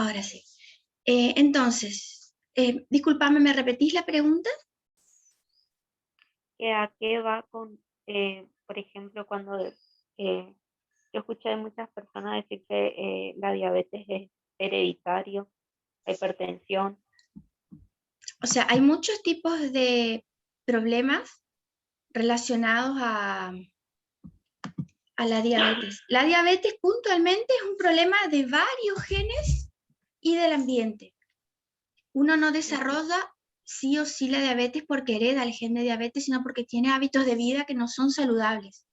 Ahora sí. Entonces, discúlpame, ¿me repetís la pregunta? Que a qué va con, por ejemplo, cuando yo escuché a muchas personas decir que la diabetes es hereditario, la hipertensión. O sea, hay muchos tipos de problemas relacionados a la diabetes. La diabetes puntualmente es un problema de varios genes y del ambiente. Uno no desarrolla sí o sí la diabetes porque hereda el gen de diabetes, sino porque tiene hábitos de vida que no son saludables.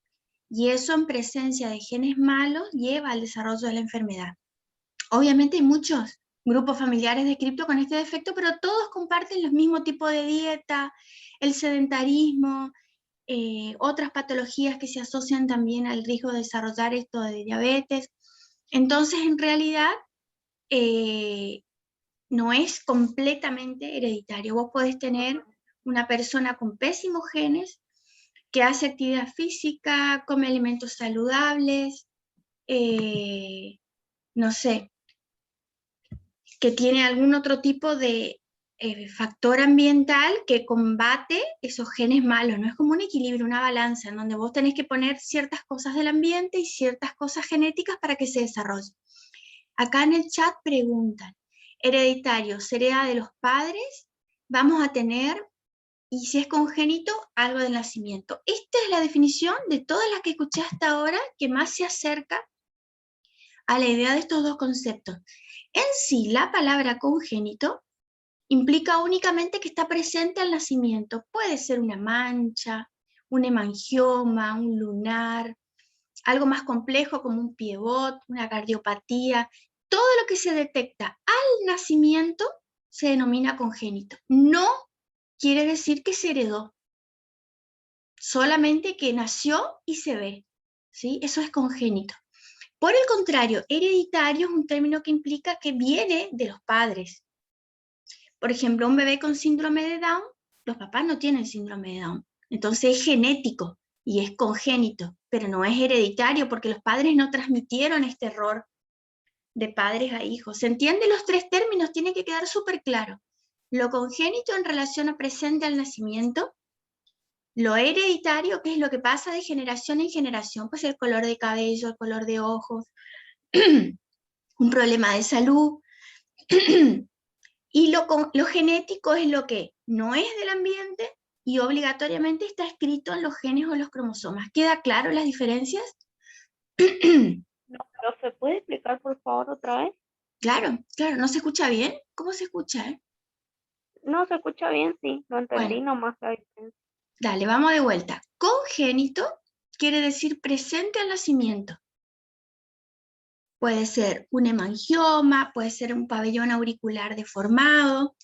Y eso en presencia de genes malos lleva al desarrollo de la enfermedad. Obviamente hay muchos grupos familiares descritos con este defecto, pero todos comparten los mismos tipos de dieta, el sedentarismo, otras patologías que se asocian también al riesgo de desarrollar esto de diabetes. Entonces, en realidad, eh, no es completamente hereditario. Vos podés tener una persona con pésimos genes que hace actividad física, come alimentos saludables, no sé, que tiene algún otro tipo de factor ambiental que combate esos genes malos. No es como un equilibrio, una balanza, en donde vos tenés que poner ciertas cosas del ambiente y ciertas cosas genéticas para que se desarrolle. Acá en el chat preguntan, hereditario, ¿se hereda de los padres? Vamos a tener, y si es congénito, algo del nacimiento. Esta es la definición de todas las que escuché hasta ahora que más se acerca a la idea de estos dos conceptos. En sí, la palabra congénito implica únicamente que está presente al nacimiento. Puede ser una mancha, un hemangioma, un lunar, algo más complejo como un piebot, una cardiopatía. Todo lo que se detecta al nacimiento se denomina congénito. No quiere decir que se heredó, solamente que nació y se ve, ¿sí? Eso es congénito. Por el contrario, hereditario es un término que implica que viene de los padres. Por ejemplo, un bebé con síndrome de Down, los papás no tienen síndrome de Down. Entonces es genético y es congénito, pero no es hereditario porque los padres no transmitieron este error de padres a hijos. ¿Se entiende? Los tres términos tienen que quedar súper claro. Lo congénito en relación a presente al nacimiento, lo hereditario, que es lo que pasa de generación en generación, pues el color de cabello, el color de ojos, un problema de salud. Y lo genético es lo que no es del ambiente y obligatoriamente está escrito en los genes o los cromosomas. ¿Queda claro las diferencias? No, pero ¿se puede explicar por favor otra vez? Claro, claro, ¿no se escucha bien? ¿Cómo se escucha, No se escucha bien, sí, no Bueno, entendí nomás la diferencia. dale, vamos de vuelta. Congénito quiere decir presente al nacimiento. Puede ser un hemangioma, puede ser un pabellón auricular deformado,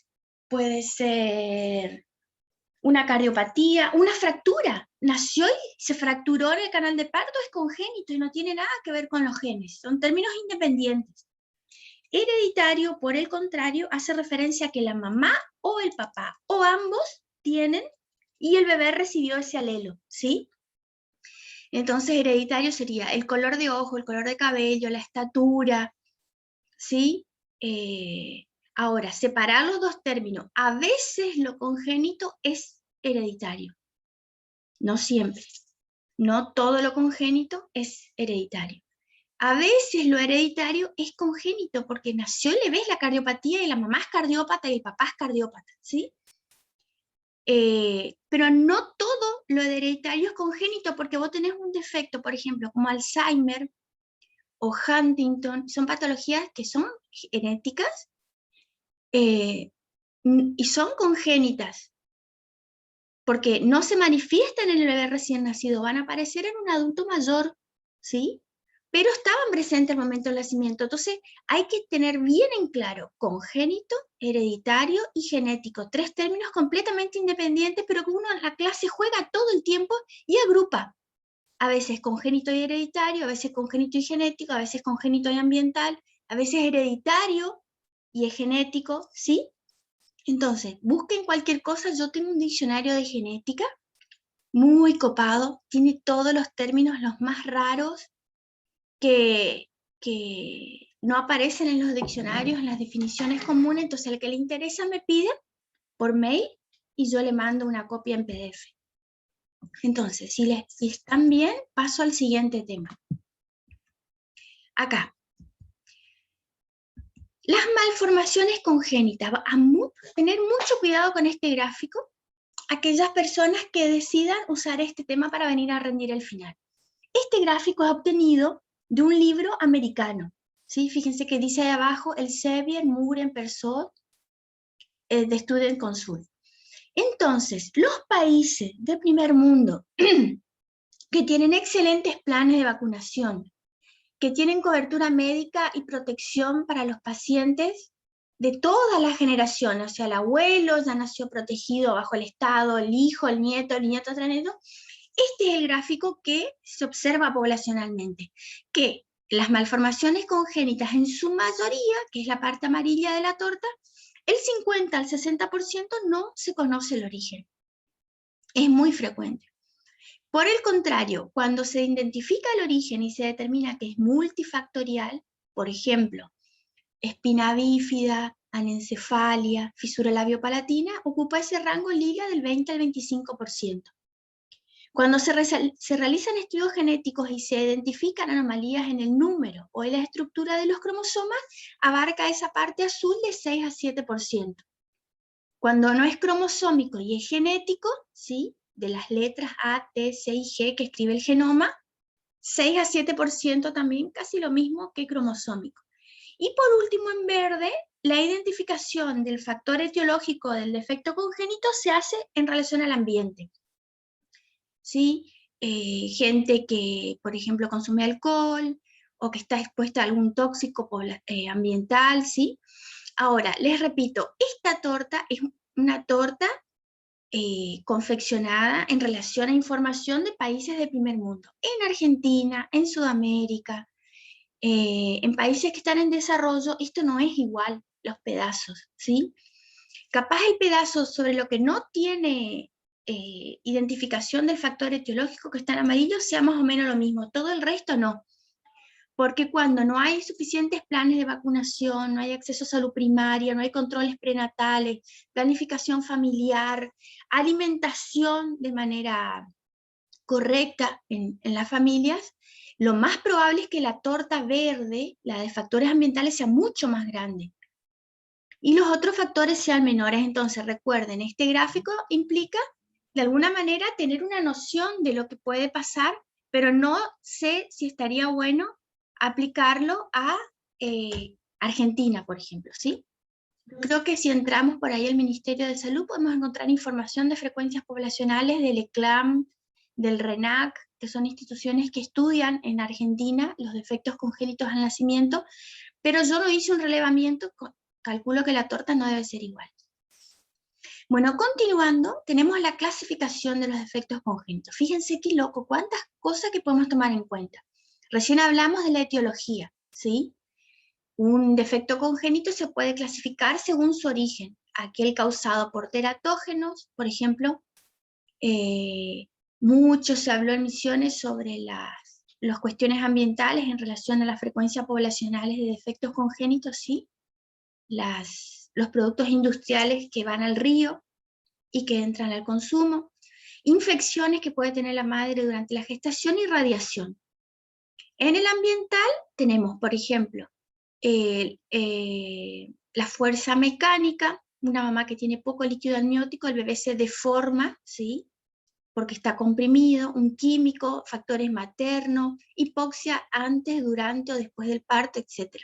puede ser una cardiopatía, una fractura. Nació y se fracturó en el canal de parto, es congénito y no tiene nada que ver con los genes. Son términos independientes. Hereditario, por el contrario, hace referencia a que la mamá o el papá o ambos tienen y el bebé recibió ese alelo, ¿sí? Entonces hereditario sería el color de ojo, el color de cabello, la estatura, ¿sí? Ahora, separar los dos términos. A veces lo congénito es hereditario, no siempre. No todo lo congénito es hereditario. A veces lo hereditario es congénito porque nació y le ves la cardiopatía y la mamá es cardiópata y el papá es cardiópata, ¿sí? Pero no todo lo hereditario es congénito porque vos tenés un defecto, por ejemplo, como Alzheimer o Huntington, son patologías que son genéticas eh, y son congénitas, porque no se manifiestan en el bebé recién nacido, van a aparecer en un adulto mayor, ¿sí? Pero estaban presentes al momento del nacimiento. Entonces hay que tener bien en claro congénito, hereditario y genético, tres términos completamente independientes, pero que uno en la clase juega todo el tiempo y agrupa. A veces congénito y hereditario, a veces congénito y genético, a veces congénito y ambiental, a veces hereditario y es genético, ¿sí? Entonces, busquen cualquier cosa, yo tengo un diccionario de genética muy copado, tiene todos los términos los más raros que, que no aparecen en los diccionarios, en las definiciones comunes, entonces el que le interesa me pide por mail y yo le mando una copia en PDF. Entonces, si están bien, paso al siguiente tema. Acá. Las malformaciones congénitas. Tener mucho cuidado con este gráfico, aquellas personas que decidan usar este tema para venir a rendir el final. Este gráfico es obtenido de un libro americano. ¿Sí? Fíjense que dice ahí abajo, el Sevier, Muren, Persaud, de Student Consult. Entonces, los países del primer mundo que tienen excelentes planes de vacunación, que tienen cobertura médica y protección para los pacientes de todas las generaciones, o sea, el abuelo ya nació protegido bajo el Estado, el hijo, el nieto tras nieto. Este es el gráfico que se observa poblacionalmente, que las malformaciones congénitas en su mayoría, que es la parte amarilla de la torta, el 50 al 60% no se conoce el origen. Es muy frecuente. Por el contrario, cuando se identifica el origen y se determina que es multifactorial, por ejemplo, espina bífida, anencefalia, fisura labiopalatina, ocupa ese rango lila del 20 al 25%. Cuando se realizan estudios genéticos y se identifican anomalías en el número o en la estructura de los cromosomas, abarca esa parte azul de 6 a 7%. Cuando no es cromosómico y es genético, ¿sí?, de las letras A, T, C y G que escribe el genoma, 6 a 7% también, casi lo mismo que cromosómico. Y por último, en verde, la identificación del factor etiológico del defecto congénito se hace en relación al ambiente. ¿Sí? Gente que, por ejemplo, consume alcohol, o que está expuesta a algún tóxico ambiental, ¿sí? Ahora, les repito, esta torta es una torta confeccionada en relación a información de países de primer mundo. En Argentina, en Sudamérica, en países que están en desarrollo, esto no es igual, los pedazos, ¿sí? Capaz el pedazo sobre lo que no tiene identificación del factor etiológico que está en amarillo sea más o menos lo mismo, todo el resto no. Porque cuando no hay suficientes planes de vacunación, no hay acceso a salud primaria, no hay controles prenatales, planificación familiar, alimentación de manera correcta en las familias, lo más probable es que la torta verde, la de factores ambientales, sea mucho más grande. Y los otros factores sean menores. Entonces, recuerden, este gráfico implica, de alguna manera, tener una noción de lo que puede pasar, pero no sé si estaría bueno aplicarlo a Argentina, por ejemplo, ¿sí? Creo que si entramos por ahí al Ministerio de Salud podemos encontrar información de frecuencias poblacionales del ECLAM, del RENAC, que son instituciones que estudian en Argentina los defectos congénitos al nacimiento, pero yo no hice un relevamiento, calculo que la torta no debe ser igual. Bueno, continuando, tenemos la clasificación de los defectos congénitos. Fíjense qué loco, cuántas cosas que podemos tomar en cuenta. Recién hablamos de la etiología, ¿sí? Un defecto congénito se puede clasificar según su origen, aquel causado por teratógenos, por ejemplo. Mucho se habló en Misiones sobre las cuestiones ambientales en relación a la frecuencia poblacionales de defectos congénitos, ¿sí? Los productos industriales que van al río y que entran al consumo, infecciones que puede tener la madre durante la gestación y radiación. En el ambiental tenemos, por ejemplo, la fuerza mecánica, una mamá que tiene poco líquido amniótico, el bebé se deforma, ¿sí?, porque está comprimido, un químico, factores maternos, hipoxia antes, durante o después del parto, etc.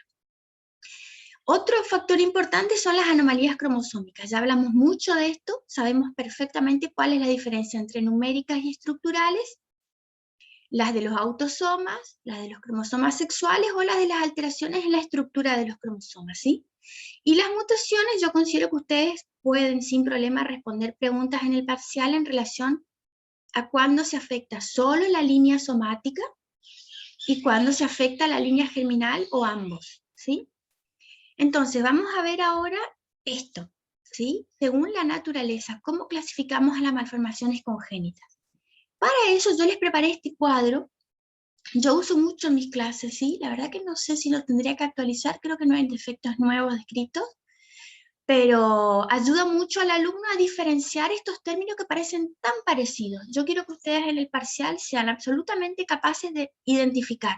Otro factor importante son las anomalías cromosómicas. Ya hablamos mucho de esto, sabemos perfectamente cuál es la diferencia entre numéricas y estructurales, las de los autosomas, las de los cromosomas sexuales o las de las alteraciones en la estructura de los cromosomas, ¿sí? Y las mutaciones, yo considero que ustedes pueden sin problema responder preguntas en el parcial en relación a cuándo se afecta solo la línea somática y cuándo se afecta la línea germinal o ambos, ¿sí? Entonces, vamos a ver ahora esto, ¿sí? Según la naturaleza, ¿cómo clasificamos a las malformaciones congénitas? Para eso yo les preparé este cuadro Yo uso mucho en mis clases, ¿sí? La verdad que no sé si lo tendría que actualizar, creo que no hay defectos nuevos descritos, pero ayuda mucho al alumno a diferenciar estos términos que parecen tan parecidos. Yo quiero que ustedes en el parcial sean absolutamente capaces de identificar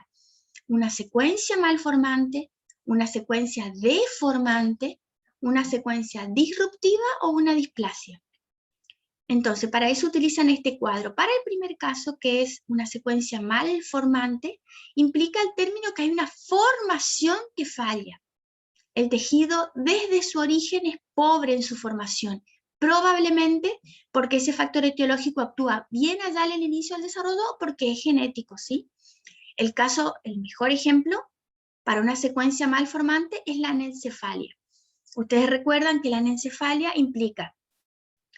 una secuencia malformante, una secuencia deformante, una secuencia disruptiva o una displasia. Entonces, para eso utilizan este cuadro. Para el primer caso, que es una secuencia malformante, implica el término que hay una formación que falla. El tejido desde su origen es pobre en su formación, probablemente porque ese factor etiológico actúa bien allá en el inicio del desarrollo o porque es genético, ¿sí? El mejor ejemplo para una secuencia malformante es la anencefalia. Ustedes recuerdan que la anencefalia implica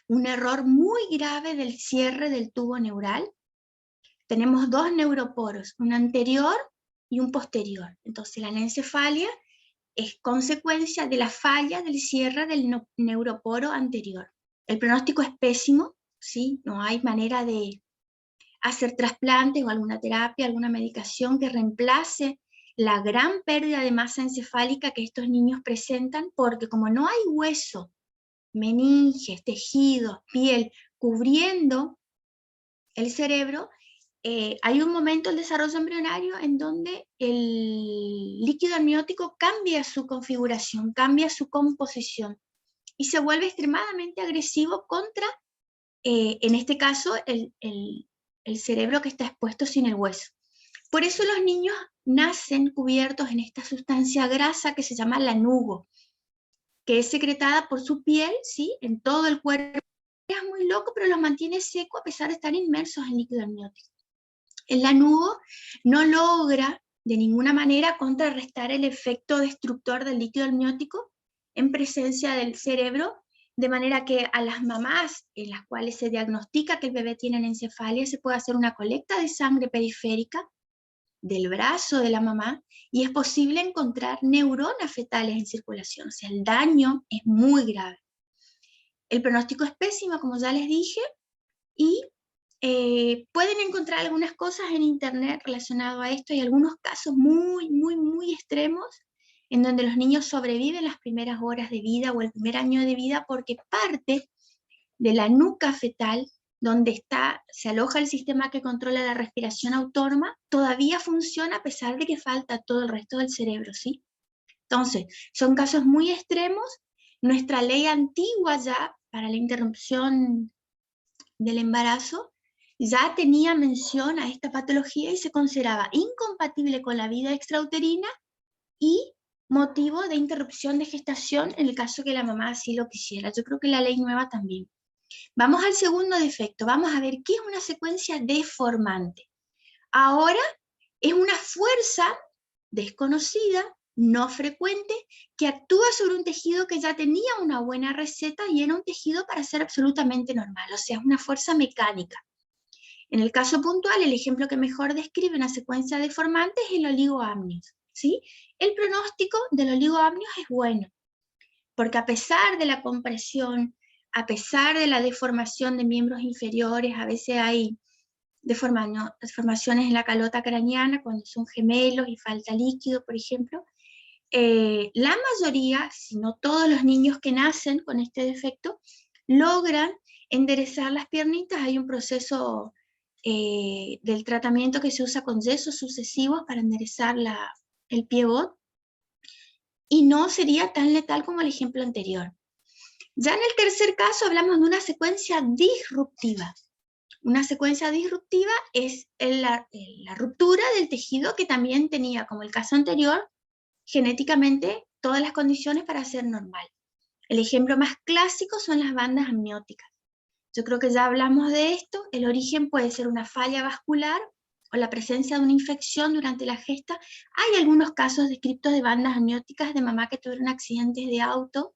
un error muy grave del cierre del tubo neural. Tenemos dos neuroporos, un anterior y un posterior. Entonces la anencefalia es consecuencia de la falla del cierre del neuroporo anterior. El pronóstico es pésimo, ¿sí? No hay manera de hacer trasplantes o alguna terapia, alguna medicación que reemplace la gran pérdida de masa encefálica que estos niños presentan, porque como no hay hueso, meninges, tejidos, piel, cubriendo el cerebro, hay un momento del desarrollo embrionario en donde el líquido amniótico cambia su configuración, cambia su composición y se vuelve extremadamente agresivo contra, en este caso, el cerebro que está expuesto sin el hueso. Por eso los niños nacen cubiertos en esta sustancia grasa que se llama lanugo, que es secretada por su piel, ¿sí? En todo el cuerpo. Es muy loco, pero los mantiene seco a pesar de estar inmersos en líquido amniótico. El lanugo no logra de ninguna manera contrarrestar el efecto destructor del líquido amniótico en presencia del cerebro, de manera que a las mamás en las cuales se diagnostica que el bebé tiene encefalia se puede hacer una colecta de sangre periférica del brazo de la mamá y es posible encontrar neuronas fetales en circulación, o sea, el daño es muy grave. El pronóstico es pésimo, como ya les dije, y pueden encontrar algunas cosas en internet relacionado a esto y algunos casos muy, muy, muy extremos en donde los niños sobreviven las primeras horas de vida o el primer año de vida porque parte de la nuca fetal, donde se aloja el sistema que controla la respiración autónoma, todavía funciona a pesar de que falta todo el resto del cerebro, ¿sí? Entonces, son casos muy extremos. Nuestra ley antigua ya para la interrupción del embarazo ya tenía mención a esta patología y se consideraba incompatible con la vida extrauterina y motivo de interrupción de gestación en el caso que la mamá así lo quisiera. Yo creo que la ley nueva también. Vamos al segundo defecto, vamos a ver qué es una secuencia deformante. Ahora es una fuerza desconocida, no frecuente, que actúa sobre un tejido que ya tenía una buena receta y era un tejido para ser absolutamente normal, o sea, es una fuerza mecánica. En el caso puntual, el ejemplo que mejor describe una secuencia deformante es el oligoamnios, ¿sí? El pronóstico del oligoamnios es bueno, porque a pesar de la compresión, a pesar de la deformación de miembros inferiores, a veces hay deformaciones en la calota craneana cuando son gemelos y falta líquido, por ejemplo. La mayoría, si no todos los niños que nacen con este defecto, logran enderezar las piernitas. Hay un proceso del tratamiento que se usa con yesos sucesivos para enderezar el pivot, y no sería tan letal como el ejemplo anterior. Ya en el tercer caso hablamos de una secuencia disruptiva. Una secuencia disruptiva es la ruptura del tejido que también tenía, como el caso anterior, genéticamente todas las condiciones para ser normal. El ejemplo más clásico son las bandas amnióticas. Yo creo que ya hablamos de esto. El origen puede ser una falla vascular o la presencia de una infección durante la gesta. Hay algunos casos descritos de bandas amnióticas de mamá que tuvieron accidentes de auto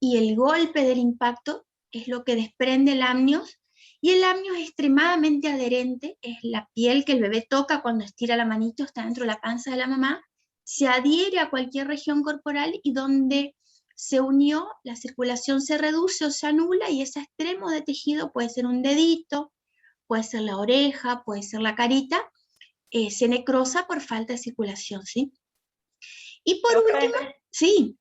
y el golpe del impacto es lo que desprende el amnios, y el amnios es extremadamente adherente, es la piel que el bebé toca cuando estira la manito, está dentro de la panza de la mamá, se adhiere a cualquier región corporal y donde se unió, la circulación se reduce o se anula y ese extremo de tejido puede ser un dedito, puede ser la oreja, puede ser la carita, se necrosa por falta de circulación, ¿sí? Y por Profe, último, sí,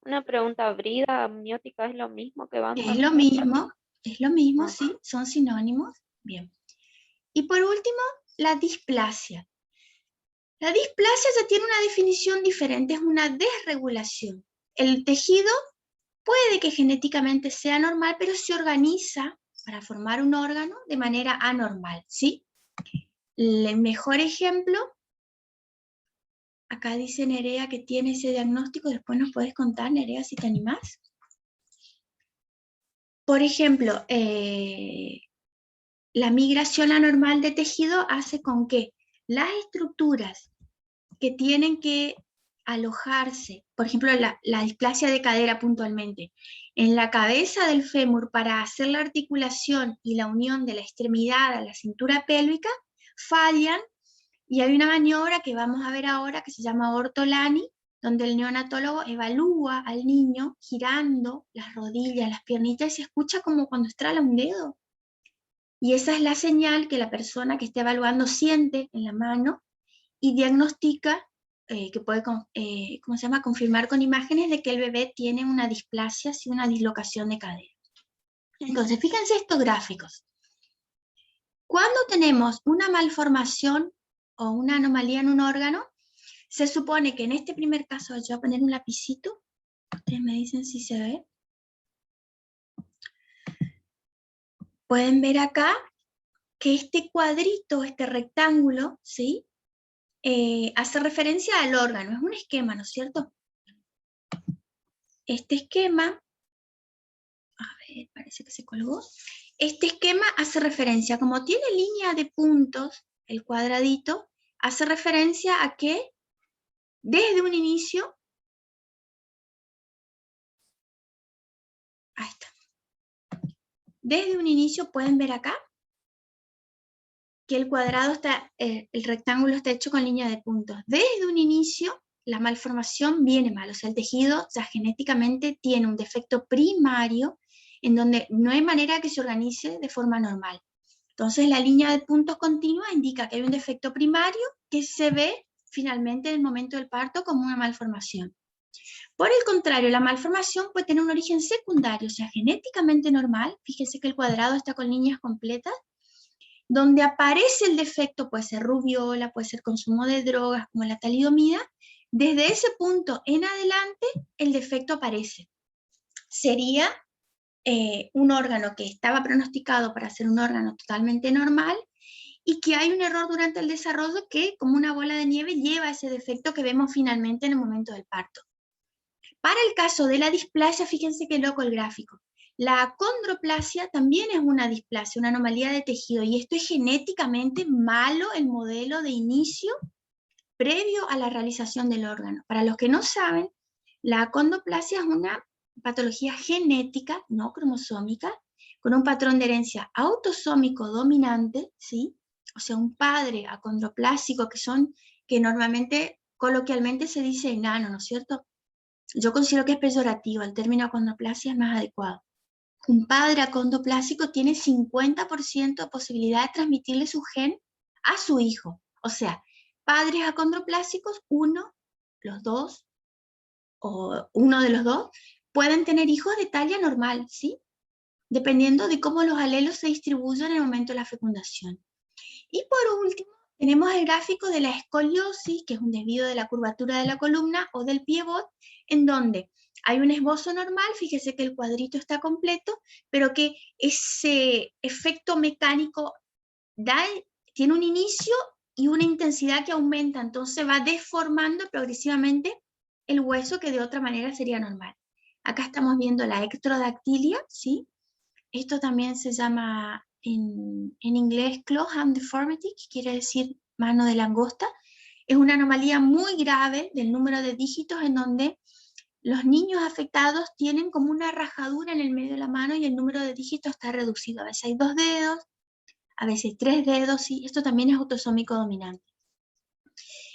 una pregunta, ¿brida, amniótica es lo mismo que banda es amniótica? lo mismo, Ah, sí, son sinónimos. Bien. Y por último, la displasia. La displasia ya tiene una definición diferente, es una desregulación. El tejido puede que genéticamente sea normal, pero se organiza para formar un órgano de manera anormal, ¿sí? El mejor ejemplo, acá dice Nerea que tiene ese diagnóstico, después nos puedes contar, Nerea, si te animás. Por ejemplo, la migración anormal de tejido hace con que las estructuras que tienen que alojarse, por ejemplo, la displasia de cadera puntualmente, en la cabeza del fémur para hacer la articulación y la unión de la extremidad a la cintura pélvica, fallan, y hay una maniobra que vamos a ver ahora que se llama ortolani, donde el neonatólogo evalúa al niño girando las rodillas, las piernitas, y se escucha como cuando estrala un dedo. Y esa es la señal que la persona que está evaluando siente en la mano y diagnostica, que puede ¿cómo se llama? Confirmar con imágenes de que el bebé tiene una displasia, sí, una dislocación de cadera. Entonces, fíjense estos gráficos. Cuando tenemos una malformación o una anomalía en un órgano, se supone que en este primer caso, yo voy a poner un lapicito, ustedes me dicen si se ve. Pueden ver acá que este cuadrito, este rectángulo, ¿sí? Hace referencia al órgano, es un esquema, ¿no es cierto? Este esquema, a ver, parece que se colgó. Este esquema hace referencia, como tiene línea de puntos, el cuadradito, hace referencia a que desde un inicio, ahí está, desde un inicio pueden ver acá que el cuadrado está, el rectángulo está hecho con línea de puntos. Desde un inicio, la malformación viene mal, o sea, el tejido ya genéticamente tiene un defecto primario en donde no hay manera que se organice de forma normal. Entonces, la línea de puntos continua indica que hay un defecto primario que se ve finalmente en el momento del parto como una malformación. Por el contrario, la malformación puede tener un origen secundario, o sea, genéticamente normal. Fíjense que el cuadrado está con líneas completas. Donde aparece el defecto, puede ser rubiola, puede ser consumo de drogas como la talidomida, desde ese punto en adelante el defecto aparece. Sería un órgano que estaba pronosticado para ser un órgano totalmente normal y que hay un error durante el desarrollo que, como una bola de nieve, lleva a ese defecto que vemos finalmente en el momento del parto. Para el caso de la displasia, fíjense qué loco el gráfico. La acondroplasia también es una displasia, una anomalía de tejido, y esto es genéticamente malo el modelo de inicio previo a la realización del órgano. Para los que no saben, la acondroplasia es una patología genética, no cromosómica, con un patrón de herencia autosómico dominante, ¿sí? O sea, un padre acondroplásico que normalmente, coloquialmente se dice enano, ¿no es cierto? Yo considero que es peyorativo, el término acondroplasia es más adecuado. Un padre acondroplásico tiene 50% de posibilidad de transmitirle su gen a su hijo. O sea, padres acondroplásicos, los dos, o uno de los dos, pueden tener hijos de talla normal, ¿sí? Dependiendo de cómo los alelos se distribuyen en el momento de la fecundación. Y por último, tenemos el gráfico de la escoliosis, que es un desvío de la curvatura de la columna o del pivot, en donde hay un esbozo normal, fíjese que el cuadrito está completo, pero que ese efecto mecánico tiene un inicio y una intensidad que aumenta, entonces va deformando progresivamente el hueso que de otra manera sería normal. Acá estamos viendo la ectrodactilia, ¿sí? Esto también se llama en inglés claw hand deformity, que quiere decir mano de langosta. Es una anomalía muy grave del número de dígitos en donde los niños afectados tienen como una rajadura en el medio de la mano y el número de dígitos está reducido. A veces hay 2 dedos, a veces 3 dedos, y esto también es autosómico dominante.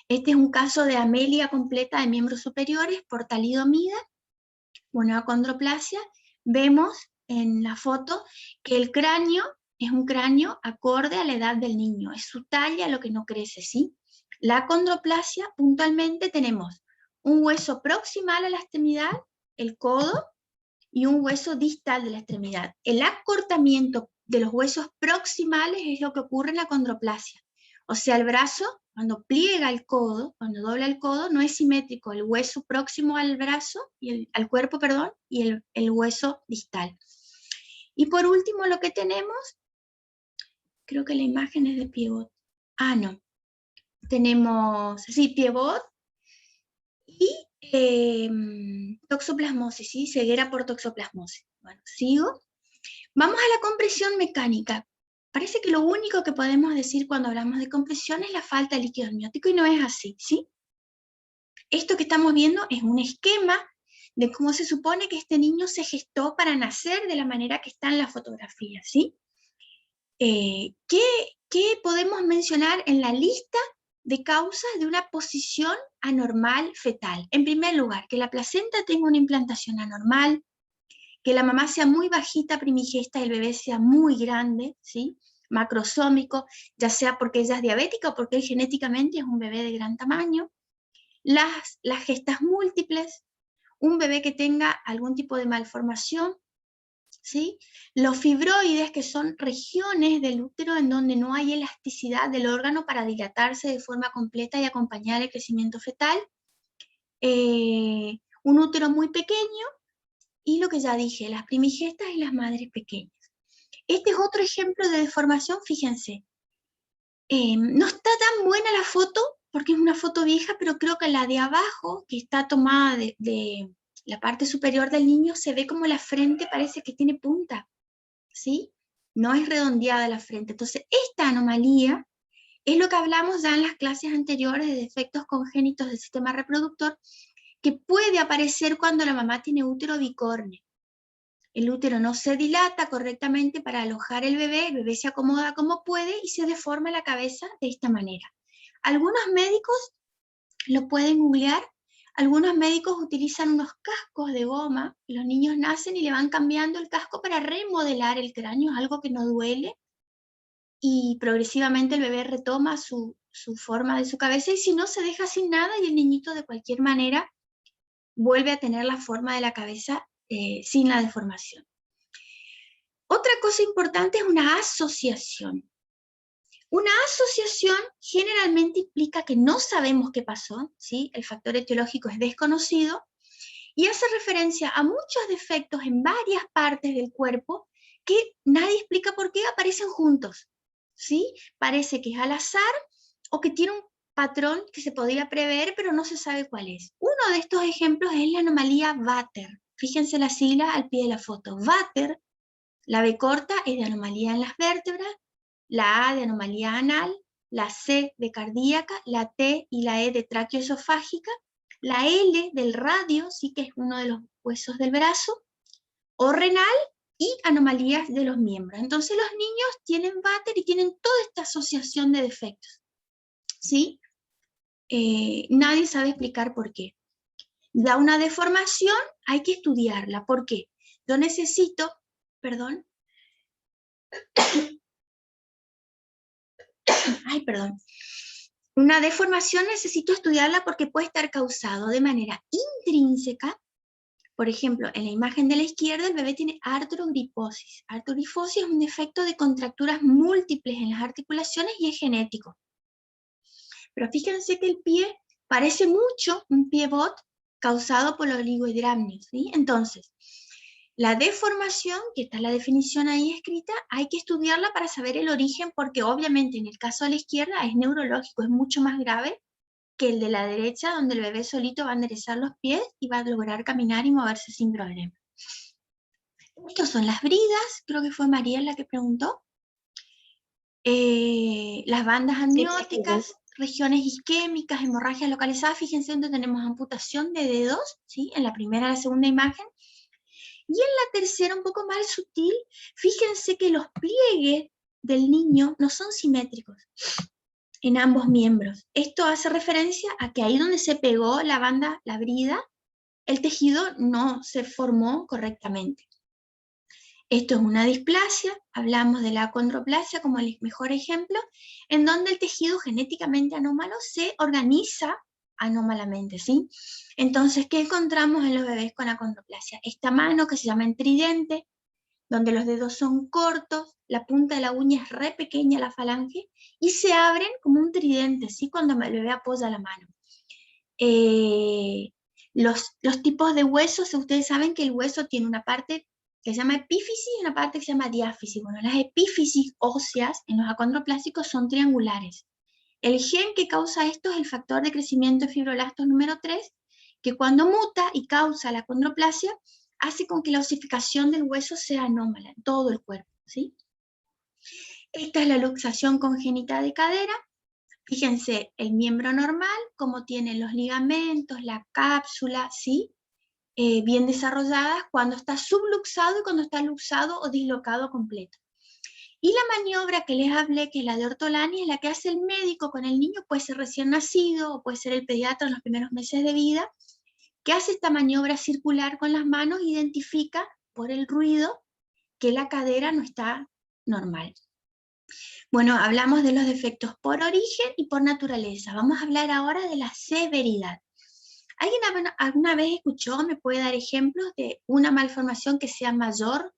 Este es un caso de amelia completa de miembros superiores por talidomida, una acondroplasia. Vemos en la foto que el cráneo es un cráneo acorde a la edad del niño, es su talla lo que no crece, ¿sí? La acondroplasia, puntualmente tenemos un hueso proximal a la extremidad, el codo, y un hueso distal de la extremidad. El acortamiento de los huesos proximales es lo que ocurre en la acondroplasia. O sea, el brazo, cuando pliega el codo, cuando dobla el codo, no es simétrico, el hueso próximo al brazo, al cuerpo, perdón, y el hueso distal. Y por último, lo que tenemos, creo que la imagen es de pivot. Ah, no. Tenemos, sí, pivot y toxoplasmosis, ¿sí? Ceguera por toxoplasmosis. Bueno, sigo. Vamos a la compresión mecánica. Parece que lo único que podemos decir cuando hablamos de compresión es la falta de líquido amniótico y no es así, ¿sí? Esto que estamos viendo es un esquema de cómo se supone que este niño se gestó para nacer de la manera que está en la fotografía, ¿sí? ¿Qué podemos mencionar en la lista de causas de una posición anormal fetal? En primer lugar, que la placenta tenga una implantación anormal, que la mamá sea muy bajita primigesta y el bebé sea muy grande, ¿sí? Macrosómico, ya sea porque ella es diabética o porque él genéticamente es un bebé de gran tamaño. Las gestas múltiples, un bebé que tenga algún tipo de malformación, ¿sí? Los fibroides, que son regiones del útero en donde no hay elasticidad del órgano para dilatarse de forma completa y acompañar el crecimiento fetal. Un útero muy pequeño, y lo que ya dije, las primigestas y las madres pequeñas. Este es otro ejemplo de deformación, fíjense. No está tan buena la foto, porque es una foto vieja, pero creo que la de abajo, que está tomada de la parte superior del niño, se ve como la frente parece que tiene punta, ¿sí? No es redondeada la frente. Entonces, esta anomalía es lo que hablamos ya en las clases anteriores de defectos congénitos del sistema reproductor, que puede aparecer cuando la mamá tiene útero bicórneo. El útero no se dilata correctamente para alojar el bebé se acomoda como puede y se deforma la cabeza de esta manera. Algunos médicos lo pueden googlear, algunos médicos utilizan unos cascos de goma, los niños nacen y le van cambiando el casco para remodelar el cráneo, algo que no duele, y progresivamente el bebé retoma su forma de su cabeza, y si no, se deja sin nada y el niñito de cualquier manera vuelve a tener la forma de la cabeza sin la deformación. Otra cosa importante es una asociación. Una asociación generalmente implica que no sabemos qué pasó, ¿sí? El factor etiológico es desconocido, y hace referencia a muchos defectos en varias partes del cuerpo que nadie explica por qué aparecen juntos, ¿sí? Parece que es al azar o que tiene un patrón que se podría prever, pero no se sabe cuál es. Uno de estos ejemplos es la anomalía Vater. Fíjense la sigla al pie de la foto. Vater, la B corta es de anomalía en las vértebras, la A de anomalía anal, la C de cardíaca, la T y la E de tráqueo-esofágica, la L del radio, sí que es uno de los huesos del brazo, o renal, y anomalías de los miembros. Entonces los niños tienen Vater y tienen toda esta asociación de defectos, ¿sí? Nadie sabe explicar por qué. Da una deformación, hay que estudiarla. ¿Por qué? Yo necesito, perdón, ay, perdón. Una deformación necesito estudiarla porque puede estar causado de manera intrínseca. Por ejemplo, en la imagen de la izquierda el bebé tiene artrogriposis. Artrogriposis es un defecto de contracturas múltiples en las articulaciones y es genético. Pero fíjense que el pie parece mucho un pivot causado por los oligohidramnios, ¿sí? Entonces, la deformación, que está la definición ahí escrita, hay que estudiarla para saber el origen, porque obviamente en el caso de la izquierda es neurológico, es mucho más grave que el de la derecha, donde el bebé solito va a enderezar los pies y va a lograr caminar y moverse sin problema. Estos son las bridas, creo que fue María la que preguntó. Las bandas amnióticas, regiones isquémicas, hemorragias localizadas. Fíjense donde tenemos amputación de dedos, ¿sí? En la primera y la segunda imagen. Y en la tercera, un poco más sutil, fíjense que los pliegues del niño no son simétricos en ambos miembros. Esto hace referencia a que ahí donde se pegó la banda, la brida, el tejido no se formó correctamente. Esto es una displasia, hablamos de la acondroplasia como el mejor ejemplo, en donde el tejido genéticamente anómalo se organiza anómalamente, ¿sí? Entonces, ¿qué encontramos en los bebés con acondroplasia? Esta mano que se llama tridente, donde los dedos son cortos, la punta de la uña es re pequeña, la falange, y se abren como un tridente, ¿sí? Cuando el bebé apoya la mano. Los tipos de huesos, ustedes saben que el hueso tiene una parte que se llama epífisis y una parte que se llama diáfisis. Bueno, las epífisis óseas en los acondroplásicos son triangulares. El gen que causa esto es el factor de crecimiento de fibroblastos número 3, que cuando muta y causa la acondroplasia, hace con que la osificación del hueso sea anómala en todo el cuerpo, ¿sí? Esta es la luxación congénita de cadera. Fíjense, el miembro normal, como tiene los ligamentos, la cápsula, ¿sí? Bien desarrolladas cuando está subluxado y cuando está luxado o dislocado completo. Y la maniobra que les hablé, que es la de ortolani, es la que hace el médico con el niño, puede ser recién nacido o puede ser el pediatra en los primeros meses de vida, que hace esta maniobra circular con las manos, identifica por el ruido que la cadera no está normal. Bueno, hablamos de los defectos por origen y por naturaleza. Vamos a hablar ahora de la severidad. ¿Alguien alguna vez escuchó, me puede dar ejemplos de una malformación que sea mayor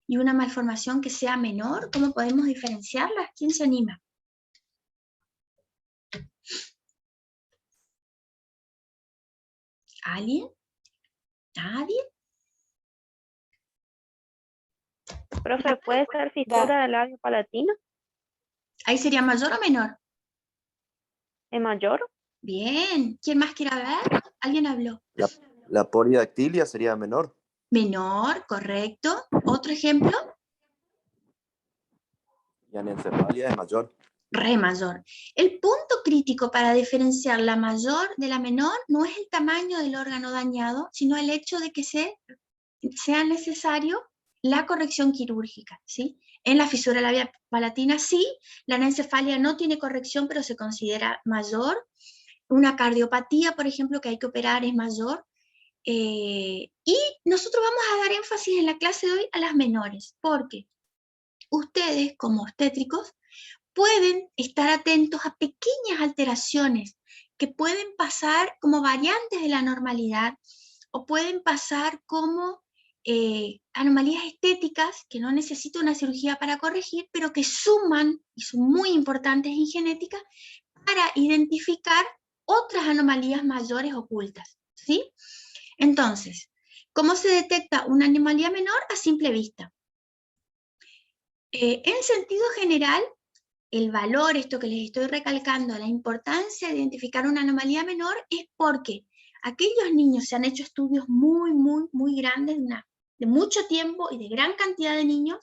y una malformación que sea menor? ¿Cómo podemos diferenciarlas? ¿Quién se anima? ¿Alguien? ¿Nadie? Profe, ¿puede ser fisura del labio palatino? ¿Ahí sería mayor o menor? ¿Es mayor? Bien. ¿Quién más quiere ver? ¿Alguien habló? La polidactilia sería menor. Menor, correcto. ¿Otro ejemplo? Y anencefalia es mayor. Re mayor. El punto crítico para diferenciar la mayor de la menor no es el tamaño del órgano dañado, sino el hecho de que sea necesario la corrección quirúrgica, ¿sí? En la fisura labial palatina sí, la anencefalia no tiene corrección, pero se considera mayor. Una cardiopatía, por ejemplo, que hay que operar es mayor. Y nosotros vamos a dar énfasis en la clase de hoy a las menores, porque ustedes, como obstétricos, pueden estar atentos a pequeñas alteraciones que pueden pasar como variantes de la normalidad o pueden pasar como anomalías estéticas que no necesitan una cirugía para corregir, pero que suman y son muy importantes en genética para identificar otras anomalías mayores ocultas, ¿sí? Entonces, ¿cómo se detecta una anomalía menor a simple vista? En sentido general, el valor, esto que les estoy recalcando, la importancia de identificar una anomalía menor es porque aquellos niños, se han hecho estudios muy grandes, de mucho tiempo y de gran cantidad de niños,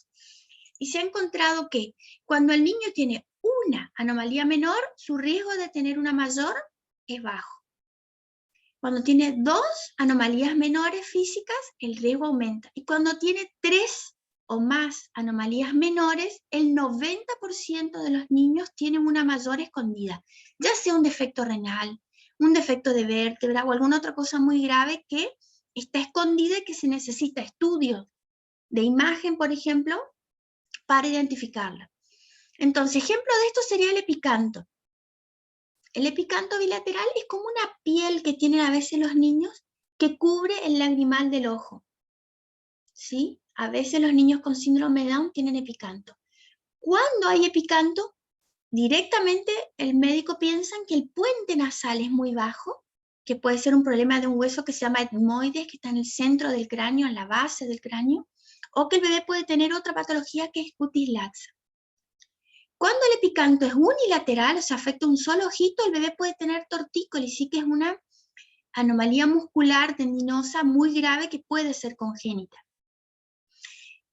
y se ha encontrado que cuando el niño tiene una anomalía menor, su riesgo de tener una mayor es bajo. Cuando tiene 2 anomalías menores físicas, el riesgo aumenta. Y cuando tiene 3 o más anomalías menores, el 90% de los niños tienen una mayor escondida, ya sea un defecto renal, un defecto de vértebra o alguna otra cosa muy grave que está escondida y que se necesita estudios de imagen, por ejemplo, para identificarla. Entonces, ejemplo de esto sería el epicanto. El epicanto bilateral es como una piel que tienen a veces los niños que cubre el lagrimal del ojo, ¿sí? A veces los niños con síndrome de Down tienen epicanto. Cuando hay epicanto, directamente el médico piensa que el puente nasal es muy bajo, que puede ser un problema de un hueso que se llama etmoides, que está en el centro del cráneo, en la base del cráneo, o que el bebé puede tener otra patología que es cutis laxa. Cuando el epicanto es unilateral, o sea, afecta un solo ojito, el bebé puede tener tortícolis, sí que es una anomalía muscular tendinosa muy grave que puede ser congénita.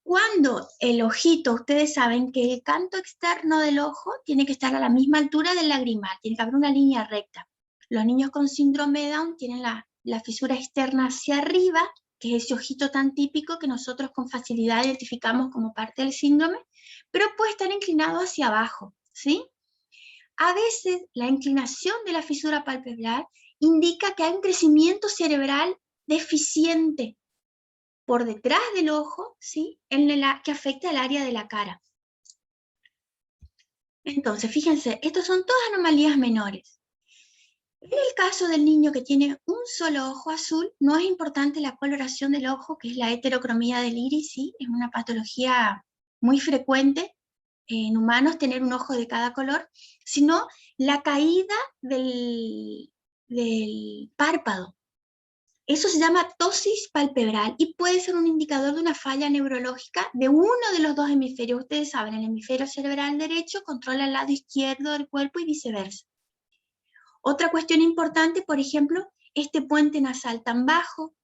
Cuando el ojito, ustedes saben que el canto externo del ojo tiene que estar a la misma altura del lagrimal, tiene que haber una línea recta. Los niños con síndrome de Down tienen la fisura externa hacia arriba, que es ese ojito tan típico que nosotros con facilidad identificamos como parte del síndrome, pero puede estar inclinado hacia abajo, ¿sí? A veces la inclinación de la fisura palpebral indica que hay un crecimiento cerebral deficiente. por detrás del ojo, ¿sí? Que afecta el área de la cara. Entonces, fíjense, estas son todas anomalías menores. En el caso del niño que tiene un solo ojo azul, no es importante la coloración del ojo, que es la heterocromía del iris, ¿sí? Es una patología muy frecuente en humanos tener un ojo de cada color, sino la caída del párpado. Eso se llama ptosis palpebral y puede ser un indicador de una falla neurológica de uno de los dos hemisferios. Ustedes saben, el hemisferio cerebral derecho controla el lado izquierdo del cuerpo y viceversa. Otra cuestión importante, por ejemplo, este puente nasal tan bajo,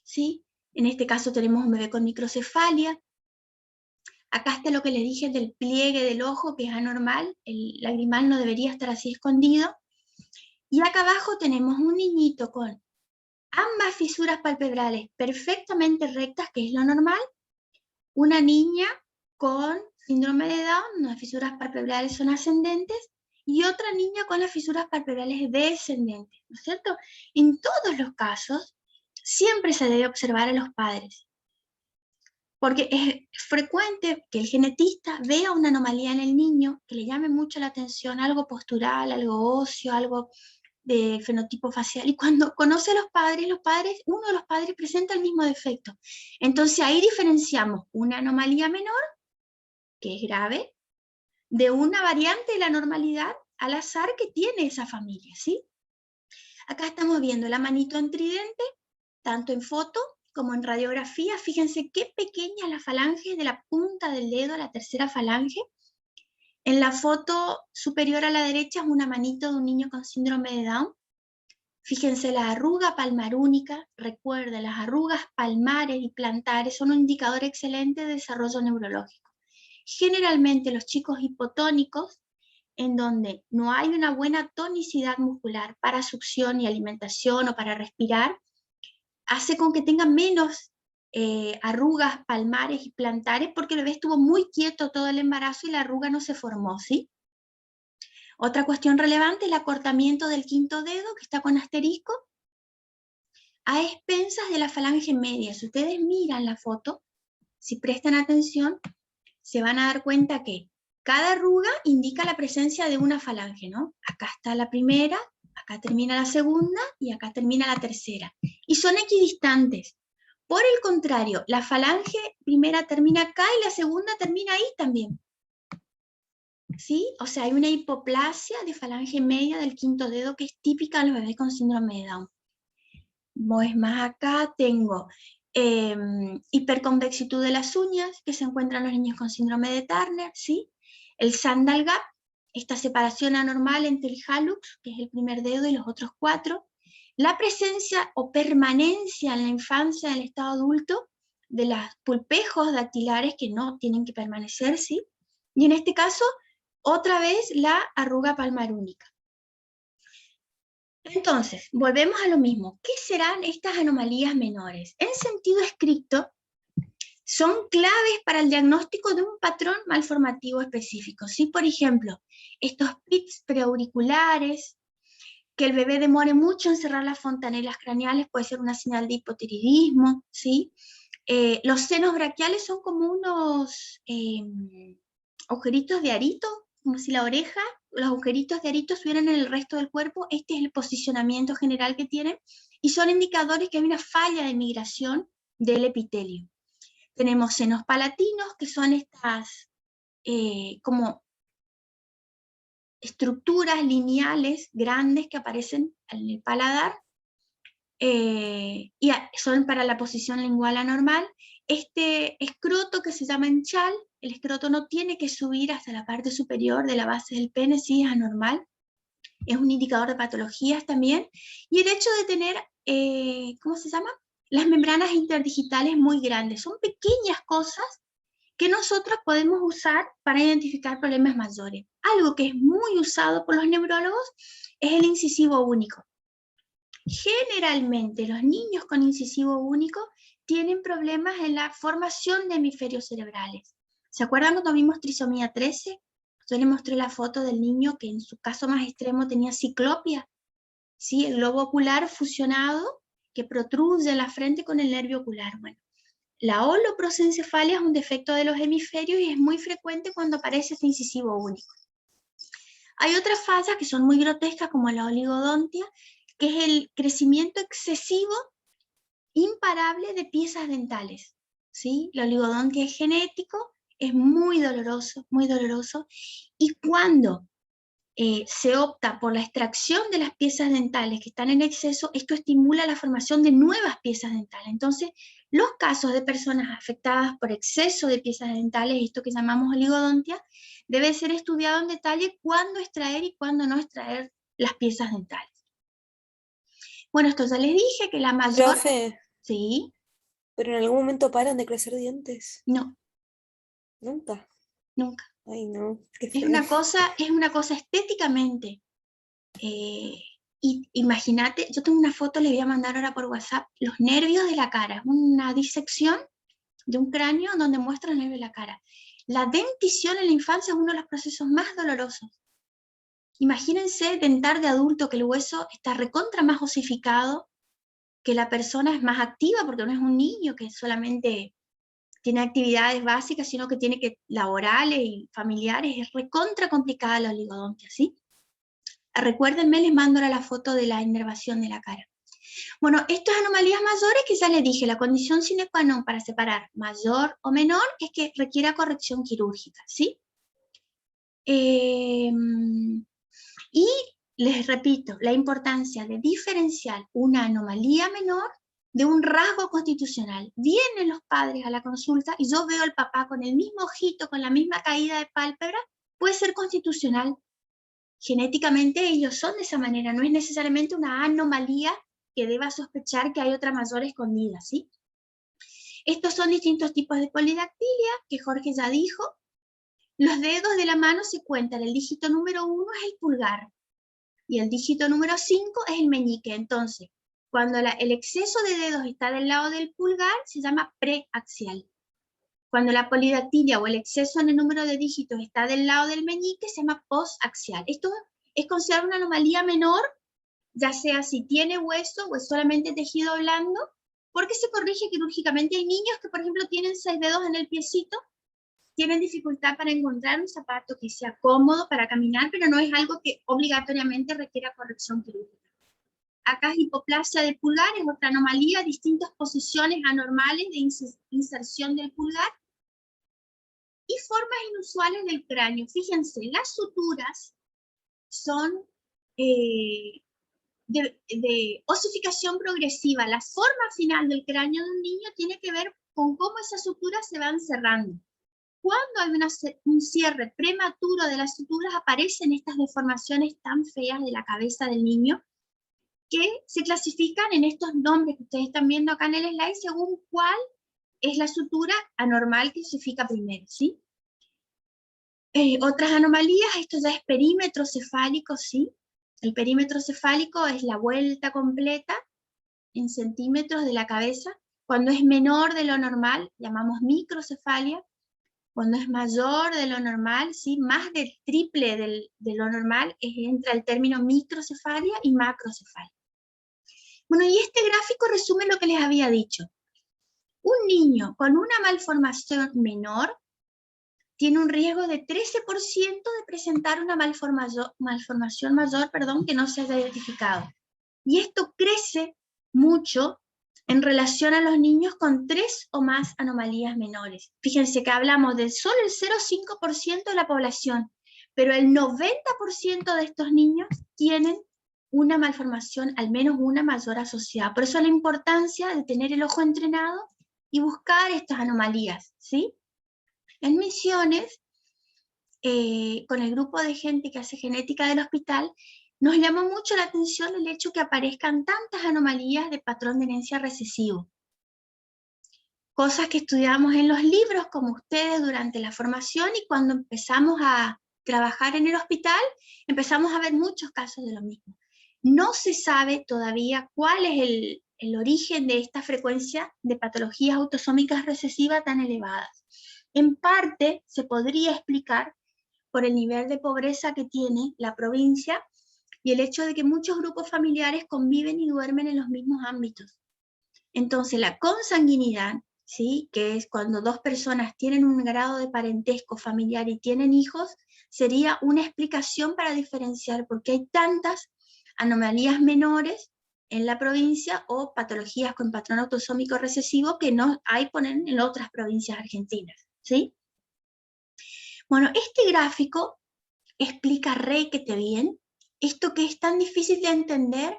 ¿sí? En este caso tenemos un bebé con microcefalia. Acá está lo que les dije del pliegue del ojo, que es anormal, el lagrimal no debería estar así escondido. Y acá abajo tenemos un niñito con ambas fisuras palpebrales perfectamente rectas, que es lo normal, una niña con síndrome de Down, las fisuras palpebrales son ascendentes, y otra niña con las fisuras palpebrales descendentes, ¿no es cierto? En todos los casos, siempre se debe observar a los padres, porque es frecuente que el genetista vea una anomalía en el niño que le llame mucho la atención, algo postural, algo óseo, algo de fenotipo facial, y cuando conoce a los padres, uno de los padres presenta el mismo defecto. Entonces ahí diferenciamos una anomalía menor, que es grave, de una variante de la normalidad al azar que tiene esa familia, ¿sí? Acá estamos viendo la manito en tridente, tanto en foto como en radiografía. Fíjense qué pequeña la falange de la punta del dedo a la tercera falange. En la foto superior a la derecha es una manito de un niño con síndrome de Down. Fíjense la arruga palmarúnica, recuerden, las arrugas palmares y plantares son un indicador excelente de desarrollo neurológico. Generalmente los chicos hipotónicos, en donde no hay una buena tonicidad muscular para succión y alimentación o para respirar, hace con que tengan menos arrugas palmares y plantares porque el bebé estuvo muy quieto todo el embarazo y la arruga no se formó, ¿sí? Otra cuestión relevante es el acortamiento del quinto dedo, que está con asterisco, a expensas de la falange media. Si ustedes miran la foto, si prestan atención, se van a dar cuenta que cada arruga indica la presencia de una falange, ¿no? Acá está la primera, acá termina la segunda y acá termina la tercera. Y son equidistantes. Por el contrario, la falange primera termina acá y la segunda termina ahí también. ¿Sí? O sea, hay una hipoplasia de falange media del quinto dedo que es típica de los bebés con síndrome de Down. Es más, acá tengo hiperconvexitud de las uñas que se encuentran en los niños con síndrome de Turner, ¿sí? El sandal gap, esta separación anormal entre el hallux, que es el primer dedo, y los otros 4. La presencia o permanencia en la infancia, en el estado adulto, de los pulpejos dactilares que no tienen que permanecer, ¿sí? Y en este caso, otra vez la arruga palmar única. Entonces, volvemos a lo mismo. ¿Qué serán estas anomalías menores? En sentido estricto, son claves para el diagnóstico de un patrón malformativo específico. ¿Sí? Por ejemplo, estos pits preauriculares, que el bebé demore mucho en cerrar las fontanelas craneales, puede ser una señal de hipotiroidismo, ¿sí? Los senos braquiales son como unos agujeritos de arito, como si la oreja, los agujeritos de arito estuvieran en el resto del cuerpo. Este es el posicionamiento general que tienen, y son indicadores que hay una falla de migración del epitelio. Tenemos senos palatinos, que son estas como estructuras lineales grandes que aparecen en el paladar, y son para la posición lingual anormal. Este escroto que se llama enchal, el escroto no tiene que subir hasta la parte superior de la base del pene, sí es anormal, es un indicador de patologías también. Y el hecho de tener, ¿cómo se llama? Las membranas interdigitales muy grandes, son pequeñas cosas que nosotros podemos usar para identificar problemas mayores. Algo que es muy usado por los neurólogos es el incisivo único. Generalmente los niños con incisivo único tienen problemas en la formación de hemisferios cerebrales. ¿Se acuerdan cuando vimos trisomía 13? Yo les mostré la foto del niño que en su caso más extremo tenía ciclopia, ¿sí? El globo ocular fusionado que protruye en la frente con el nervio ocular. Bueno, la holoprosencefalia es un defecto de los hemisferios y es muy frecuente cuando aparece este incisivo único. Hay otras fallas que son muy grotescas, como la oligodontia, que es el crecimiento excesivo, imparable de piezas dentales, ¿sí? La oligodontia es genético, es muy doloroso, y cuando se opta por la extracción de las piezas dentales que están en exceso, esto estimula la formación de nuevas piezas dentales. Entonces, los casos de personas afectadas por exceso de piezas dentales, esto que llamamos oligodontia, debe ser estudiado en detalle cuándo extraer y cuándo no extraer las piezas dentales. Bueno, esto ya les dije que la mayor... Profe, ¿Sí? ¿pero en algún momento paran de crecer dientes? No, Nunca. nunca. Ay, no, qué Es feo. una cosa estéticamente. Y imagínate, yo tengo una foto, les voy a mandar ahora por WhatsApp, los nervios de la cara, una disección de un cráneo donde muestra el nervio de la cara. La dentición en la infancia es uno de los procesos más dolorosos. Imagínense dentar de adulto, que el hueso está recontra más osificado, que la persona es más activa porque no es un niño que solamente tiene actividades básicas, sino que tiene que laborales y familiares. Es recontra complicada la oligodontia, ¿sí? Recuérdenme, les mando ahora la foto de la inervación de la cara. Bueno, estas anomalías mayores que ya les dije, la condición sine qua non para separar mayor o menor es que requiera corrección quirúrgica, ¿sí? Y les repito, la importancia de diferenciar una anomalía menor de un rasgo constitucional. Vienen los padres a la consulta y yo veo al papá con el mismo ojito, con la misma caída de pálpebra, puede ser constitucional. Genéticamente ellos son de esa manera, no es necesariamente una anomalía que deba sospechar que hay otra mayor escondida, ¿sí? Estos son distintos tipos de polidactilia, que Jorge ya dijo. Los dedos de la mano se cuentan, el dígito número 1 es el pulgar, y el dígito número 5 es el meñique. Entonces, cuando el exceso de dedos está del lado del pulgar, se llama preaxial. Cuando la polidactilia o el exceso en el número de dígitos está del lado del meñique, se llama postaxial. Esto es considerado una anomalía menor, ya sea si tiene hueso o es solamente tejido blando, porque se corrige quirúrgicamente. Hay niños que, por ejemplo, tienen 6 dedos en el piecito, tienen dificultad para encontrar un zapato que sea cómodo para caminar, pero no es algo que obligatoriamente requiera corrección quirúrgica. Acá hipoplasia del pulgar es otra anomalía, distintas posiciones anormales de inserción del pulgar y formas inusuales del cráneo. Fíjense, las suturas son de osificación progresiva. La forma final del cráneo de un niño tiene que ver con cómo esas suturas se van cerrando. Cuando hay un cierre prematuro de las suturas, aparecen estas deformaciones tan feas de la cabeza del niño, que se clasifican en estos nombres que ustedes están viendo acá en el slide, según cuál es la sutura anormal que osifica primero, ¿sí? Otras anomalías, esto ya es perímetro cefálico, ¿sí? El perímetro cefálico es la vuelta completa en centímetros de la cabeza. Cuando es menor de lo normal, llamamos microcefalia. Cuando es mayor de lo normal, ¿sí? Más del triple de lo normal, entra el término microcefalia y macrocefalia. Bueno, y este gráfico resume lo que les había dicho. Un niño con una malformación menor tiene un riesgo de 13% de presentar una malformación mayor, que no se haya identificado. Y esto crece mucho en relación a los niños con 3 o más anomalías menores. Fíjense que hablamos de solo el 0,5% de la población, pero el 90% de estos niños tienen una malformación, al menos una mayor asociada. Por eso la importancia de tener el ojo entrenado y buscar estas anomalías, ¿sí? En Misiones, con el grupo de gente que hace genética del hospital, nos llamó mucho la atención el hecho que aparezcan tantas anomalías de patrón de herencia recesivo. Cosas que estudiamos en los libros, como ustedes, durante la formación, y cuando empezamos a trabajar en el hospital, empezamos a ver muchos casos de lo mismo. No se sabe todavía cuál es el origen de esta frecuencia de patologías autosómicas recesivas tan elevadas. En parte se podría explicar por el nivel de pobreza que tiene la provincia y el hecho de que muchos grupos familiares conviven y duermen en los mismos ámbitos. Entonces, la consanguinidad, ¿sí?, que es cuando dos personas tienen un grado de parentesco familiar y tienen hijos, sería una explicación para diferenciar por qué hay tantas anomalías menores en la provincia o patologías con patrón autosómico recesivo que no hay ponen en otras provincias argentinas, ¿sí? Bueno, este gráfico explica requete bien esto que es tan difícil de entender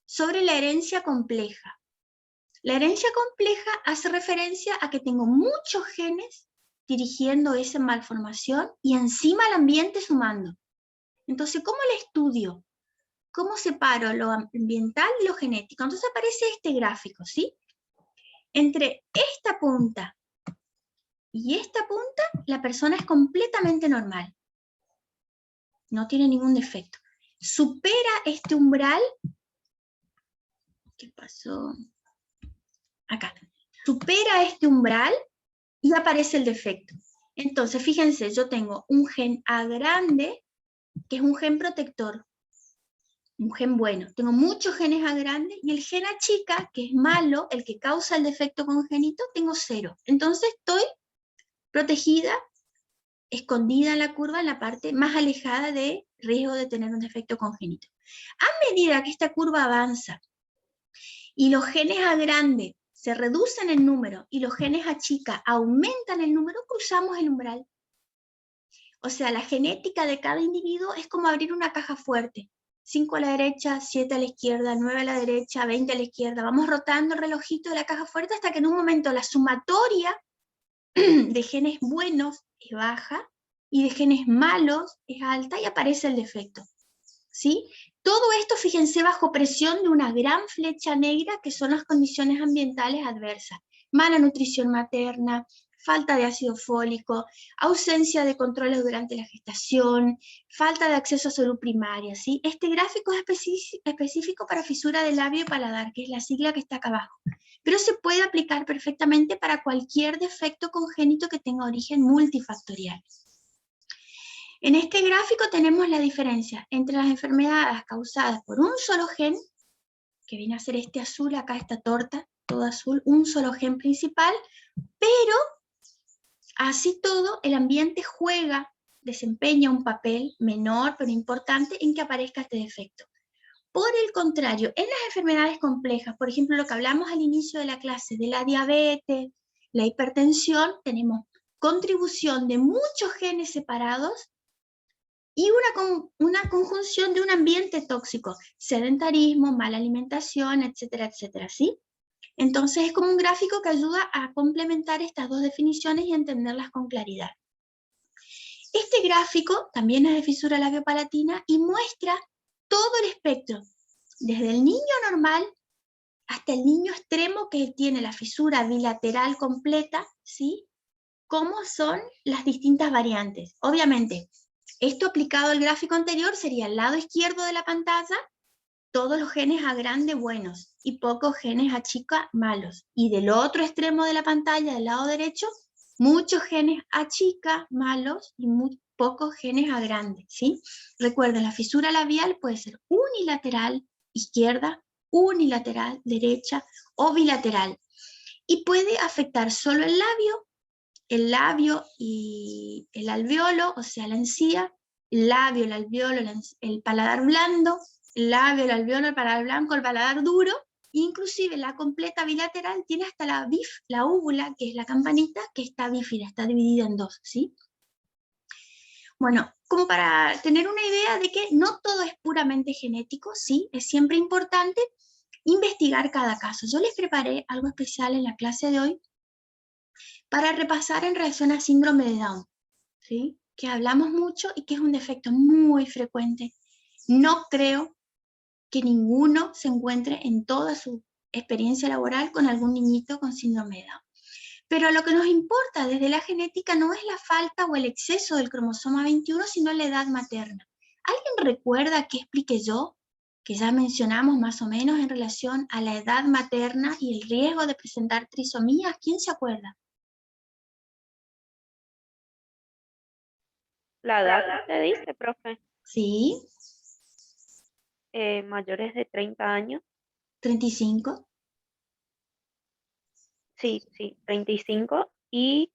sobre la herencia compleja. La herencia compleja hace referencia a que tengo muchos genes dirigiendo esa malformación y encima el ambiente sumando. Entonces, ¿cómo la estudio? ¿Cómo separo lo ambiental de lo genético? Entonces aparece este gráfico, ¿sí? Entre esta punta y esta punta, la persona es completamente normal. No tiene ningún defecto. Supera este umbral. ¿Qué pasó? Acá. Supera este umbral y aparece el defecto. Entonces, fíjense, yo tengo un gen A grande, que es un gen protector. Un gen bueno. Tengo muchos genes A grandes y el gen A chica, que es malo, el que causa el defecto congénito, tengo 0. Entonces estoy protegida, escondida en la curva, en la parte más alejada de riesgo de tener un defecto congénito. A medida que esta curva avanza y los genes A grande se reducen en número y los genes A chica aumentan el número, cruzamos el umbral. O sea, la genética de cada individuo es como abrir una caja fuerte. 5 a la derecha, 7 a la izquierda, 9 a la derecha, 20 a la izquierda. Vamos rotando el relojito de la caja fuerte hasta que en un momento la sumatoria de genes buenos es baja y de genes malos es alta y aparece el defecto. ¿Sí? Todo esto, fíjense, bajo presión de una gran flecha negra que son las condiciones ambientales adversas. Mala nutrición materna, falta de ácido fólico, ausencia de controles durante la gestación, falta de acceso a salud primaria, ¿sí? Este gráfico es específico para fisura de labio y paladar, que es la sigla que está acá abajo, pero se puede aplicar perfectamente para cualquier defecto congénito que tenga origen multifactorial. En este gráfico tenemos la diferencia entre las enfermedades causadas por un solo gen, que viene a ser este azul, acá esta torta, todo azul, un solo gen principal, pero así todo, el ambiente juega, desempeña un papel menor pero importante en que aparezca este defecto. Por el contrario, en las enfermedades complejas, por ejemplo, lo que hablamos al inicio de la clase, de la diabetes, la hipertensión, tenemos contribución de muchos genes separados y una conjunción de un ambiente tóxico, sedentarismo, mala alimentación, etcétera, etcétera, ¿sí? Entonces es como un gráfico que ayuda a complementar estas dos definiciones y entenderlas con claridad. Este gráfico también es de fisura labiopalatina y muestra todo el espectro, desde el niño normal hasta el niño extremo que tiene la fisura bilateral completa, ¿sí? Cómo son las distintas variantes. Obviamente, esto aplicado al gráfico anterior sería el lado izquierdo de la pantalla, todos los genes A grande buenos y pocos genes A chica malos. Y del otro extremo de la pantalla, del lado derecho, muchos genes A chica malos y muy pocos genes A grande, ¿sí? Recuerden, la fisura labial puede ser unilateral, izquierda, unilateral, derecha o bilateral. Y puede afectar solo el labio y el alveolo, o sea, la encía, el labio, el alveolo, el paladar blando, el labio, el alveolo, el paladar blanco, el paladar duro, inclusive la completa bilateral tiene hasta la úvula, que es la campanita, que está bífida, está dividida en dos, ¿sí? Bueno, como para tener una idea de que no todo es puramente genético, sí, es siempre importante investigar cada caso. Yo les preparé algo especial en la clase de hoy para repasar en relación al síndrome de Down, ¿sí? Que hablamos mucho y que es un defecto muy frecuente. No creo que ninguno se encuentre en toda su experiencia laboral con algún niñito con síndrome de Down. Pero lo que nos importa desde la genética no es la falta o el exceso del cromosoma 21, sino la edad materna. ¿Alguien recuerda qué expliqué yo? Que ya mencionamos más o menos en relación a la edad materna y el riesgo de presentar trisomías. ¿Quién se acuerda? La edad que usted dice, profe. Sí. mayores de 30 años. 35. Sí, 35. Y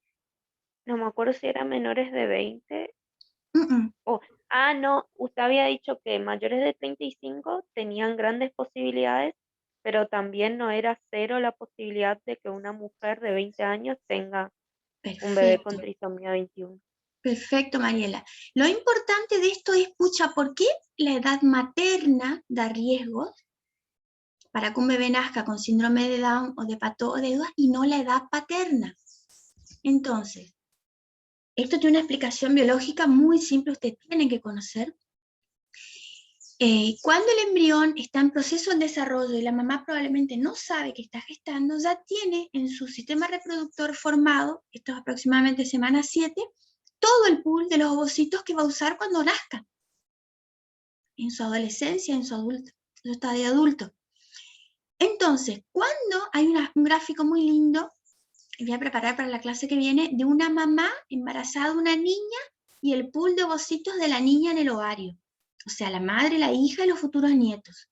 no me acuerdo si eran menores de 20. No, usted había dicho que mayores de 35 tenían grandes posibilidades, pero también no era cero la posibilidad de que una mujer de 20 años tenga un bebé con Perfecto. trisomía 21. Perfecto, Mariela. Lo importante de esto es, pucha, ¿por qué la edad materna da riesgos para que un bebé nazca con síndrome de Down o de Pato o de Edwards y no la edad paterna? Entonces, esto tiene una explicación biológica muy simple, ustedes tienen que conocer. Cuando el embrión está en proceso de desarrollo y la mamá probablemente no sabe que está gestando, ya tiene en su sistema reproductor formado, esto es aproximadamente semana 7, todo el pool de los ovocitos que va a usar cuando nazca, en su adolescencia, en su estadio adulto. Entonces, cuando hay un gráfico muy lindo, que voy a preparar para la clase que viene, de una mamá embarazada de una niña y el pool de ovocitos de la niña en el ovario. O sea, la madre, la hija y los futuros nietos.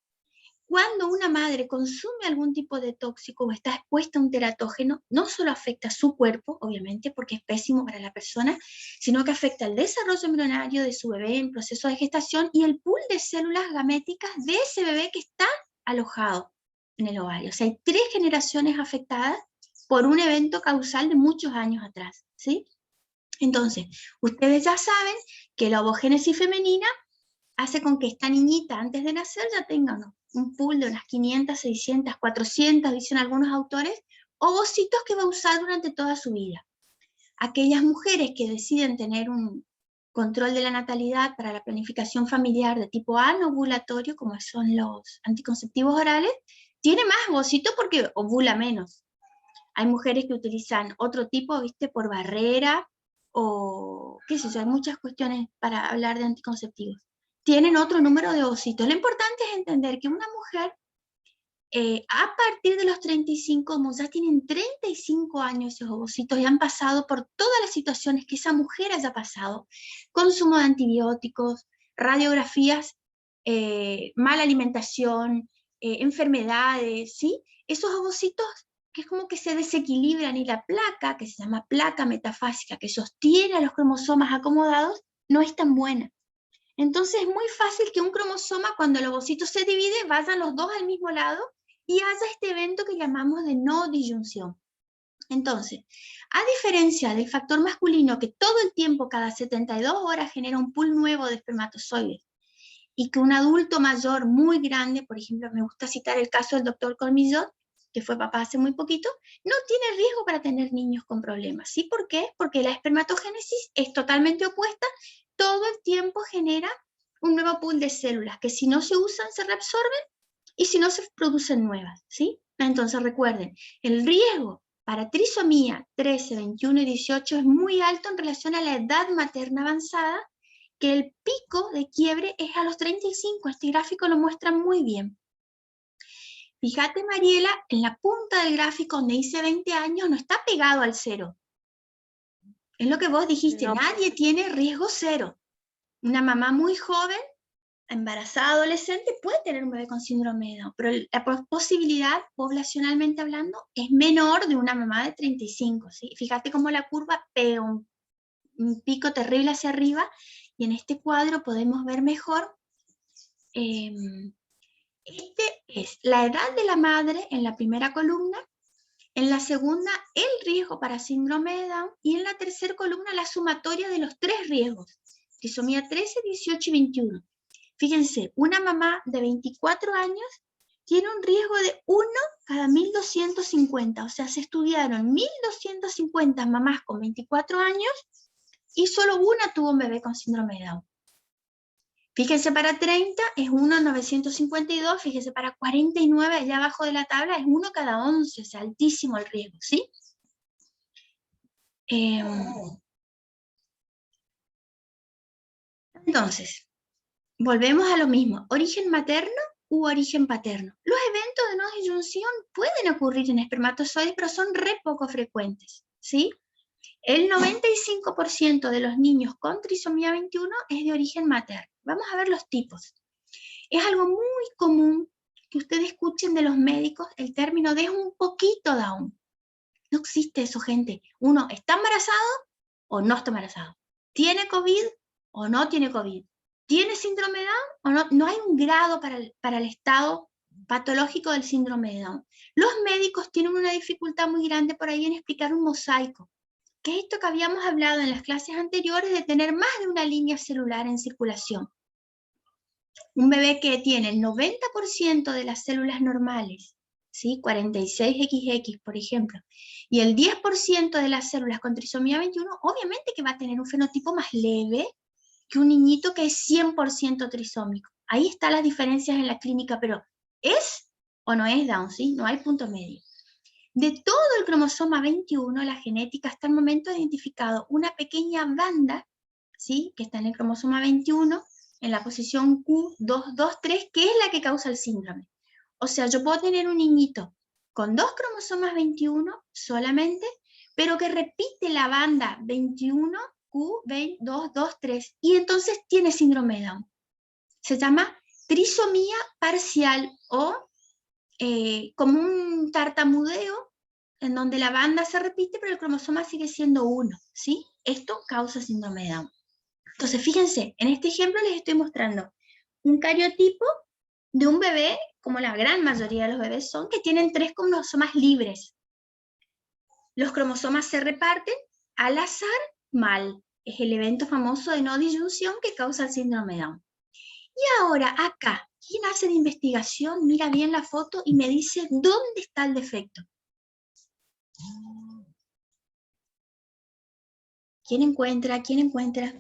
Cuando una madre consume algún tipo de tóxico o está expuesta a un teratógeno, no solo afecta a su cuerpo, obviamente, porque es pésimo para la persona, sino que afecta el desarrollo embrionario de su bebé en proceso de gestación y el pool de células gaméticas de ese bebé que está alojado en el ovario. O sea, hay 3 generaciones afectadas por un evento causal de muchos años atrás, ¿sí? Entonces, ustedes ya saben que la ovogénesis femenina hace con que esta niñita antes de nacer ya tenga un pool de unas 500, 600, 400, dicen algunos autores, ovocitos que va a usar durante toda su vida. Aquellas mujeres que deciden tener un control de la natalidad para la planificación familiar de tipo anovulatorio, como son los anticonceptivos orales, tiene más ovocitos porque ovula menos. Hay mujeres que utilizan otro tipo, ¿viste? Por barrera, o qué sé yo, hay muchas cuestiones para hablar de anticonceptivos. Tienen otro número de ovocitos. Lo importante es entender que una mujer, a partir de los 35, como ya tienen 35 años esos ovocitos y han pasado por todas las situaciones que esa mujer haya pasado, consumo de antibióticos, radiografías, mala alimentación, enfermedades, ¿sí? Esos ovocitos que es como que se desequilibran y la placa, que se llama placa metafásica, que sostiene a los cromosomas acomodados, no es tan buena. Entonces es muy fácil que un cromosoma, cuando el ovocito se divide, vayan los dos al mismo lado y haya este evento que llamamos de no disyunción. Entonces, a diferencia del factor masculino que todo el tiempo, cada 72 horas, genera un pool nuevo de espermatozoides, y que un adulto mayor muy grande, por ejemplo, me gusta citar el caso del doctor Colmillot, que fue papá hace muy poquito, no tiene riesgo para tener niños con problemas. ¿Sí? ¿Por qué? Porque la espermatogénesis es totalmente opuesta, todo el tiempo genera un nuevo pool de células, que si no se usan se reabsorben, y si no se producen nuevas. ¿Sí? Entonces recuerden, el riesgo para trisomía 13, 21 y 18 es muy alto en relación a la edad materna avanzada, que el pico de quiebre es a los 35, este gráfico lo muestra muy bien. Fíjate, Mariela, en la punta del gráfico donde dice 20 años no está pegado al 0. Es lo que vos dijiste, No, nadie tiene riesgo 0. Una mamá muy joven, embarazada, adolescente, puede tener un bebé con síndrome de Down, pero la posibilidad, poblacionalmente hablando, es menor de una mamá de 35. ¿Sí? Fíjate cómo la curva pega un pico terrible hacia arriba, y en este cuadro podemos ver mejor. Este es la edad de la madre en la primera columna, en la segunda el riesgo para síndrome de Down, y en la tercera columna la sumatoria de los 3 riesgos, trisomía 13, 18 y 21. Fíjense, una mamá de 24 años tiene un riesgo de 1 cada 1250, o sea, se estudiaron 1250 mamás con 24 años y solo una tuvo un bebé con síndrome de Down. Fíjense, para 30 es 1/952, fíjense, para 49 allá abajo de la tabla es 1 cada 11, o sea, altísimo el riesgo, ¿sí? Entonces, volvemos a lo mismo, origen materno u origen paterno. Los eventos de no disyunción pueden ocurrir en espermatozoides, pero son re poco frecuentes, ¿sí? El 95% de los niños con trisomía 21 es de origen materno. Vamos a ver los tipos. Es algo muy común que ustedes escuchen de los médicos el término de un poquito Down. No existe eso, gente. Uno está embarazado o no está embarazado. ¿Tiene COVID o no tiene COVID? ¿Tiene síndrome de Down o no? No hay un grado para el estado patológico del síndrome de Down. Los médicos tienen una dificultad muy grande por ahí en explicar un mosaico, que es esto que habíamos hablado en las clases anteriores de tener más de una línea celular en circulación. Un bebé que tiene el 90% de las células normales, ¿sí? 46XX, por ejemplo, y el 10% de las células con trisomía 21, obviamente que va a tener un fenotipo más leve que un niñito que es 100% trisómico. Ahí están las diferencias en la clínica, pero ¿es o no es Down? ¿Sí? No hay punto medio. De todo el cromosoma 21, la genética hasta el momento ha identificado una pequeña banda, ¿sí? Que está en el cromosoma 21, en la posición Q223, que es la que causa el síndrome. O sea, yo puedo tener un niñito con 2 cromosomas 21 solamente, pero que repite la banda 21Q223, y entonces tiene síndrome de Down. Se llama trisomía parcial o como un tartamudeo en donde la banda se repite, pero el cromosoma sigue siendo 1, ¿sí? Esto causa síndrome de Down. Entonces, fíjense, en este ejemplo les estoy mostrando un cariotipo de un bebé, como la gran mayoría de los bebés son, que tienen 3 cromosomas libres. Los cromosomas se reparten al azar mal. Es el evento famoso de no disyunción que causa el síndrome de Down. Y ahora, acá, ¿quién hace de investigación? Mira bien la foto y me dice dónde está el defecto. ¿Quién encuentra? ¿Quién encuentra?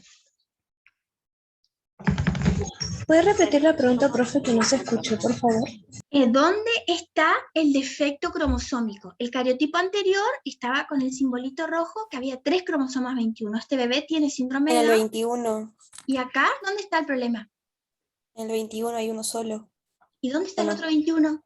¿Puede repetir la pregunta, profe, que no se escuchó, por favor? ¿Dónde está el defecto cromosómico? El cariotipo anterior estaba con el simbolito rojo, que había 3 cromosomas 21. Este bebé tiene síndrome En de el Down. 21. ¿Y acá dónde está el problema? En el 21 hay uno solo. ¿Y dónde está el ¿O no? otro 21?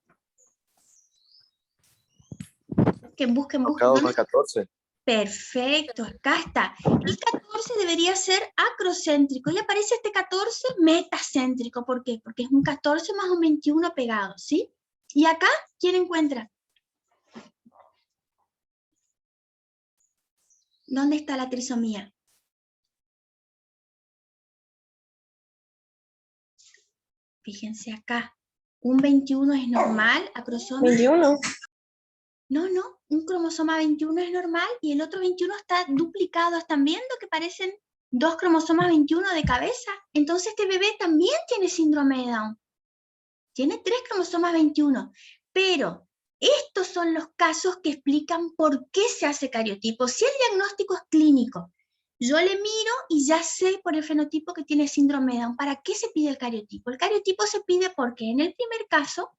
Busquen. Tocado con ¿Dónde? el 14. Perfecto, acá está. El 14 debería ser acrocéntrico y aparece este 14 metacéntrico. ¿Por qué? Porque es un 14 más un 21 pegado, ¿sí? ¿Y acá quién encuentra? ¿Dónde está la trisomía? Fíjense acá. Un 21 es normal, acrosoma. 21. No, un cromosoma 21 es normal y el otro 21 está duplicado. ¿Están viendo que parecen 2 cromosomas 21 de cabeza? Entonces este bebé también tiene síndrome de Down. Tiene 3 cromosomas 21. Pero estos son los casos que explican por qué se hace cariotipo. Si el diagnóstico es clínico, yo le miro y ya sé por el fenotipo que tiene síndrome de Down. ¿Para qué se pide el cariotipo? El cariotipo se pide porque en el primer caso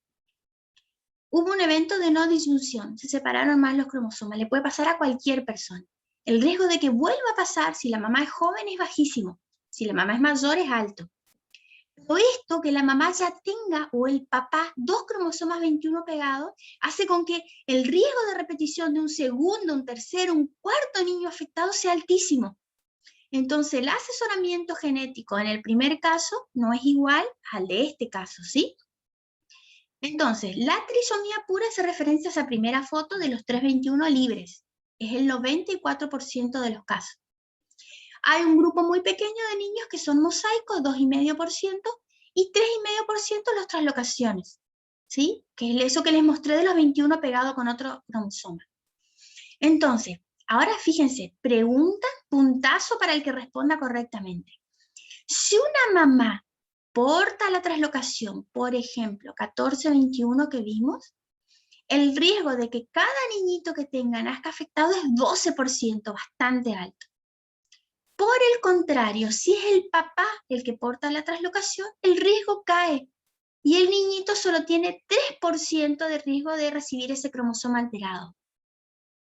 hubo un evento de no disyunción, se separaron más los cromosomas, le puede pasar a cualquier persona. El riesgo de que vuelva a pasar si la mamá es joven es bajísimo, si la mamá es mayor es alto. Pero esto, que la mamá ya tenga, o el papá, 2 cromosomas 21 pegados, hace con que el riesgo de repetición de un segundo, un tercero, un cuarto niño afectado sea altísimo. Entonces, el asesoramiento genético en el primer caso no es igual al de este caso, ¿sí? Entonces, la trisomía pura hace referencia a esa primera foto de los 321 libres. Es el 94% de los casos. Hay un grupo muy pequeño de niños que son mosaicos, 2,5%, y 3,5% las traslocaciones, ¿sí? Que es eso que les mostré de los 21 pegados con otro cromosoma. Entonces, ahora fíjense, pregunta, puntazo para el que responda correctamente. Si una mamá porta la traslocación, por ejemplo, 14-21 que vimos, el riesgo de que cada niñito que tenga nazca afectado es 12%, bastante alto. Por el contrario, si es el papá el que porta la traslocación, el riesgo cae y el niñito solo tiene 3% de riesgo de recibir ese cromosoma alterado.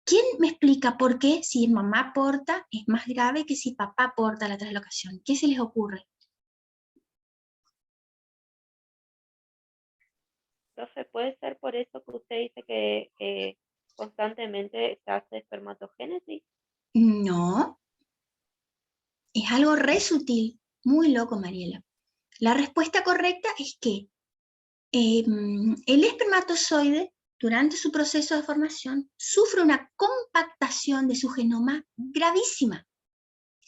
¿Quién me explica por qué si mamá porta es más grave que si papá porta la traslocación? ¿Qué se les ocurre? Profe, ¿puede ser por eso que usted dice que constantemente se hace espermatogénesis? No. Es algo re sutil, muy loco, Mariela. La respuesta correcta es que el espermatozoide, durante su proceso de formación, sufre una compactación de su genoma gravísima.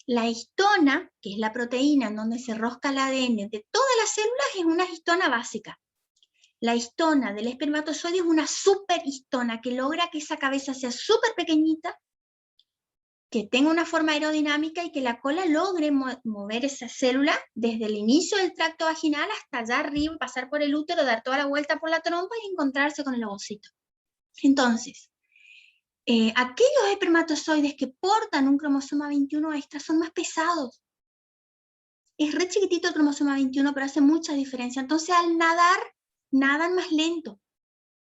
La histona, que es la proteína en donde se rosca el ADN de todas las células, es una histona básica. La histona del espermatozoide es una superhistona que logra que esa cabeza sea súper pequeñita, que tenga una forma aerodinámica y que la cola logre mover esa célula desde el inicio del tracto vaginal hasta allá arriba, pasar por el útero, dar toda la vuelta por la trompa y encontrarse con el ovocito. Entonces, aquellos espermatozoides que portan un cromosoma 21 extra son más pesados. Es re chiquitito el cromosoma 21, pero hace mucha diferencia. Entonces, al nadar, nadan más lento.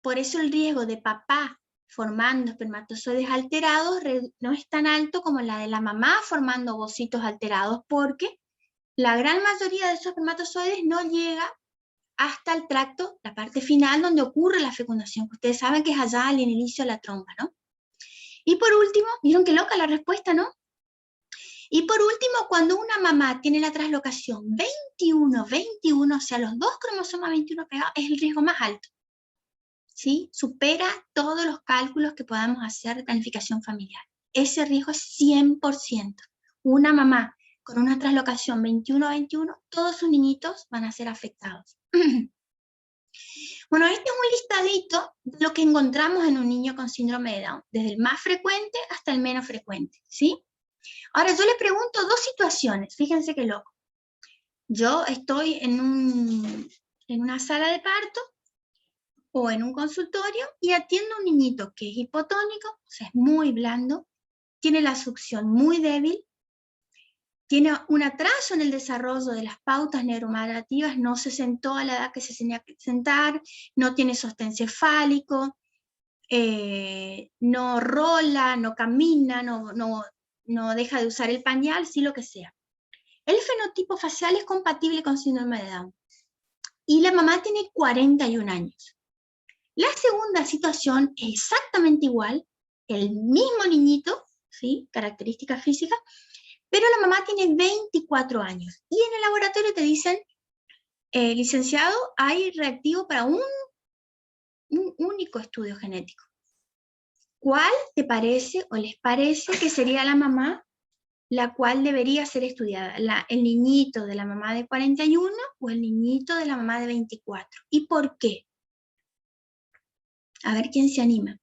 Por eso el riesgo de papá formando espermatozoides alterados no es tan alto como la de la mamá formando ovocitos alterados, porque la gran mayoría de esos espermatozoides no llega hasta el tracto, la parte final donde ocurre la fecundación. Ustedes saben que es allá al inicio de la trompa, ¿no? Y por último, ¿vieron qué loca la respuesta, no? Y por último, cuando una mamá tiene la translocación 21-21, o sea, los dos cromosomas 21 pegados, es el riesgo más alto. ¿Sí? Supera todos los cálculos que podamos hacer de planificación familiar. Ese riesgo es 100%. Una mamá con una translocación 21-21, todos sus niñitos van a ser afectados. Bueno, este es un listadito de lo que encontramos en un niño con síndrome de Down, desde el más frecuente hasta el menos frecuente, ¿sí? Ahora yo les pregunto dos situaciones, fíjense qué loco. Yo estoy en una sala de parto, o en un consultorio y atiendo a un niñito que es hipotónico, o sea, es muy blando, tiene la succión muy débil, tiene un atraso en el desarrollo de las pautas neuromaderativas, no se sentó a la edad que se tenía que sentar, no tiene sostén cefálico, no rola, no camina, no deja de usar el pañal, sí lo que sea. El fenotipo facial es compatible con síndrome de Down. Y la mamá tiene 41 años. La segunda situación es exactamente igual, el mismo niñito, ¿sí? Características físicas, pero la mamá tiene 24 años. Y en el laboratorio te dicen, licenciado, hay reactivo para un único estudio genético. ¿Cuál te parece o les parece que sería la mamá la cual debería ser estudiada? ¿El niñito de la mamá de 41 o el niñito de la mamá de 24? ¿Y por qué? A ver quién se anima.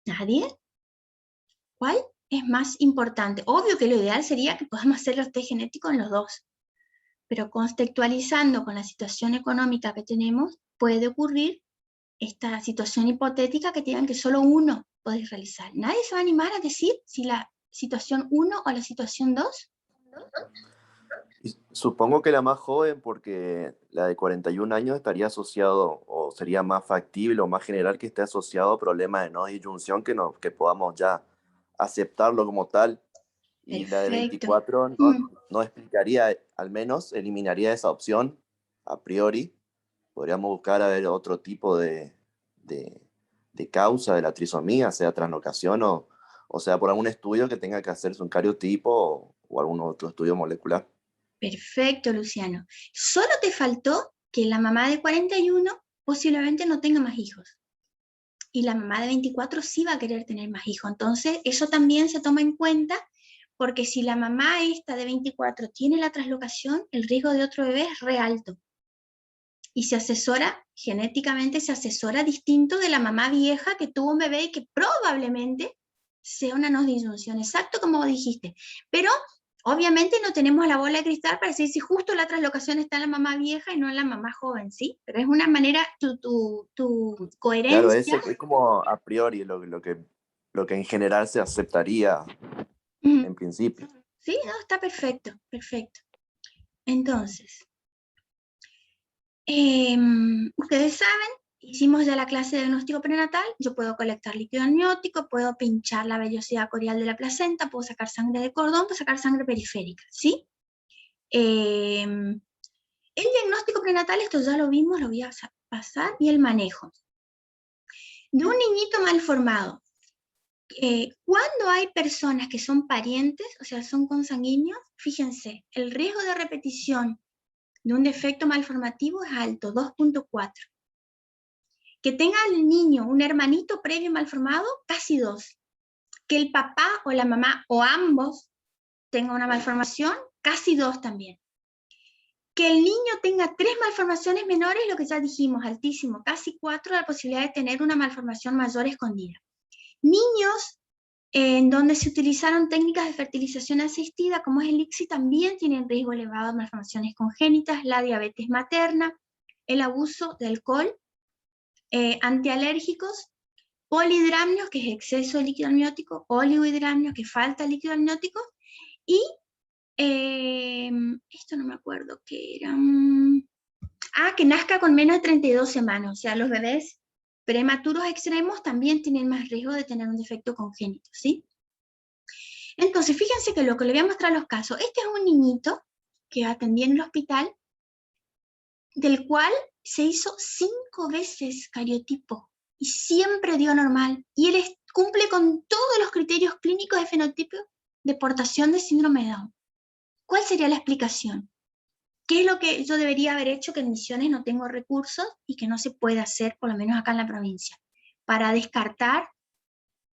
¿Nadie? ¿Cuál es más importante? Obvio que lo ideal sería que podamos hacer los test genéticos en los dos, pero contextualizando con la situación económica que tenemos, puede ocurrir esta situación hipotética que tengan que solo uno puede realizar. ¿Nadie se va a animar a decir si la situación 1 o la situación 2? Y supongo que la más joven, porque la de 41 años estaría asociado, o sería más factible o más general que esté asociado a problemas de no disyunción que podamos ya aceptarlo como tal. Y la de Perfecto. 24 no explicaría, al menos eliminaría esa opción a priori. Podríamos buscar a ver otro tipo de, de causa de la trisomía, sea translocación o sea por algún estudio que tenga que hacerse un cariotipo o algún otro estudio molecular. Perfecto, Luciano. Solo te faltó que la mamá de 41 posiblemente no tenga más hijos. Y la mamá de 24 sí va a querer tener más hijos. Entonces, eso también se toma en cuenta, porque si la mamá esta de 24 tiene la translocación, el riesgo de otro bebé es re alto. Y se asesora, genéticamente se asesora distinto de la mamá vieja que tuvo un bebé y que probablemente sea una no disyunción, exacto como dijiste. Pero obviamente no tenemos la bola de cristal para decir si justo la translocación está en la mamá vieja y no en la mamá joven, ¿sí? Pero es una manera, tu Claro, coherencia. es como a priori lo que en general se aceptaría en principio. Sí, no, está perfecto, perfecto. Entonces, ustedes saben, hicimos ya la clase de diagnóstico prenatal, yo puedo colectar líquido amniótico, puedo pinchar la vellosidad corial de la placenta, puedo sacar sangre de cordón, puedo sacar sangre periférica, ¿sí? El diagnóstico prenatal, esto ya lo vimos, lo voy a pasar, y el manejo. De un niñito mal formado, Cuando hay personas que son parientes, o sea, son consanguíneos, fíjense, el riesgo de repetición de un defecto malformativo es alto, 2.4. Que tenga el niño un hermanito previo malformado, casi 2. Que el papá o la mamá o ambos tengan una malformación, casi 2 también. Que el niño tenga 3 malformaciones menores, lo que ya dijimos, altísimo, casi 4 la posibilidad de tener una malformación mayor escondida. Niños en donde se utilizaron técnicas de fertilización asistida, como es el ICSI, también tienen riesgo elevado de malformaciones congénitas, la diabetes materna, el abuso de alcohol, antialérgicos, polihidramnios, que es exceso de líquido amniótico, oligohidramnios, que falta líquido amniótico, y esto no me acuerdo qué era, que nazca con menos de 32 semanas, o sea, los bebés prematuros extremos también tienen más riesgo de tener un defecto congénito, ¿sí? Entonces, fíjense que lo que le voy a mostrar los casos, este es un niñito que atendí en el hospital, del cual se hizo 5 veces cariotipo, y siempre dio normal, y él cumple con todos los criterios clínicos de fenotipo de portación de síndrome de Down. ¿Cuál sería la explicación? ¿Qué es lo que yo debería haber hecho que en Misiones no tengo recursos y que no se puede hacer, por lo menos acá en la provincia? Para descartar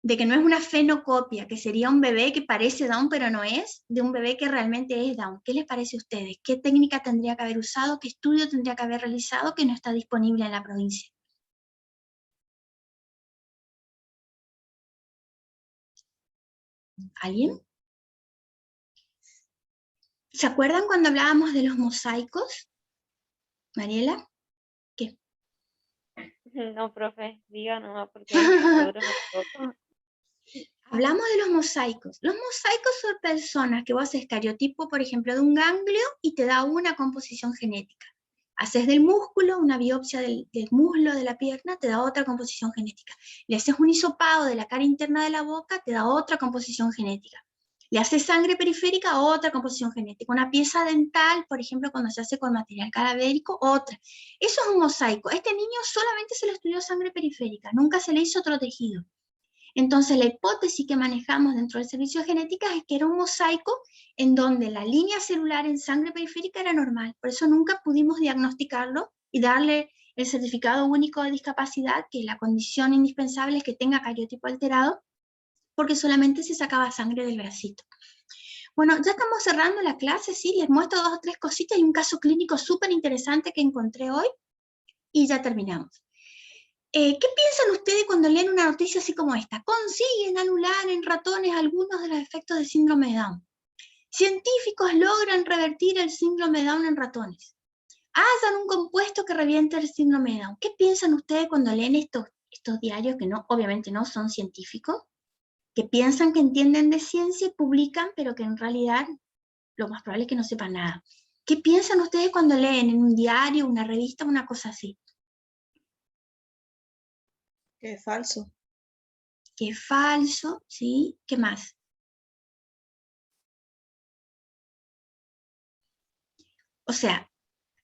de que no es una fenocopia, que sería un bebé que parece Down pero no es, de un bebé que realmente es Down. ¿Qué les parece a ustedes? ¿Qué técnica tendría que haber usado? ¿Qué estudio tendría que haber realizado que no está disponible en la provincia? ¿Alguien? ¿Se acuerdan cuando hablábamos de los mosaicos? Mariela, ¿qué? No, profe, diga nomás porque seguro me equivoco. Hablamos de los mosaicos. Los mosaicos son personas que vos haces cariotipo, por ejemplo, de un ganglio y te da una composición genética. Haces del músculo, una biopsia del muslo de la pierna, te da otra composición genética. Le haces un hisopado de la cara interna de la boca, te da otra composición genética. Le haces sangre periférica, otra composición genética. Una pieza dental, por ejemplo, cuando se hace con material cadavérico, otra. Eso es un mosaico. Este niño solamente se le estudió sangre periférica, nunca se le hizo otro tejido. Entonces la hipótesis que manejamos dentro del servicio de genética es que era un mosaico en donde la línea celular en sangre periférica era normal. Por eso nunca pudimos diagnosticarlo y darle el certificado único de discapacidad, que la condición indispensable es que tenga cariotipo alterado, porque solamente se sacaba sangre del bracito. Bueno, ya estamos cerrando la clase, sí, les muestro 2 o 3 cositas y un caso clínico súper interesante que encontré hoy y ya terminamos. ¿Qué piensan ustedes cuando leen una noticia así como esta? Consiguen anular en ratones algunos de los efectos del síndrome de Down. Científicos logran revertir el síndrome de Down en ratones. Hallan un compuesto que revierte el síndrome de Down. ¿Qué piensan ustedes cuando leen estos diarios que no, obviamente no son científicos? Que piensan que entienden de ciencia y publican, pero que en realidad lo más probable es que no sepan nada. ¿Qué piensan ustedes cuando leen en un diario, una revista, una cosa así? Que es falso. Que es falso, ¿sí? ¿Qué más? O sea,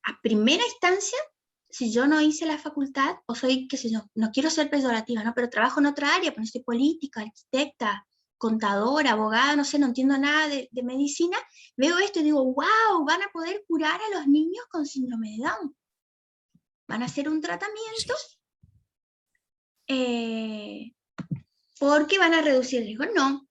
a primera instancia, si yo no hice la facultad, o soy, qué sé yo, no quiero ser peyorativa, ¿no? Pero trabajo en otra área, pues no soy política, arquitecta, contadora, abogada, no sé, no entiendo nada de medicina, veo esto y digo, wow, van a poder curar a los niños con síndrome de Down. Van a hacer un tratamiento porque van a reducir el riesgo. No,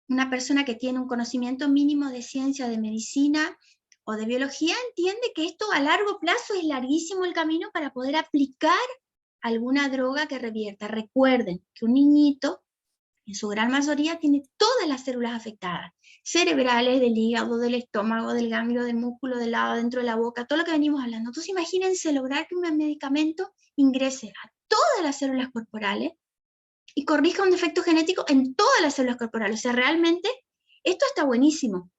una persona que tiene un conocimiento mínimo de ciencia, de medicina o de biología entiende que esto a largo plazo es larguísimo el camino para poder aplicar alguna droga que revierta. Recuerden que un niñito, en su gran mayoría, tiene todas las células afectadas, cerebrales, del hígado, del estómago, del ganglio, del músculo, del lado, dentro de la boca, todo lo que venimos hablando. Entonces imagínense lograr que un medicamento ingrese a todas las células corporales y corrija un defecto genético en todas las células corporales. O sea, realmente esto está buenísimo,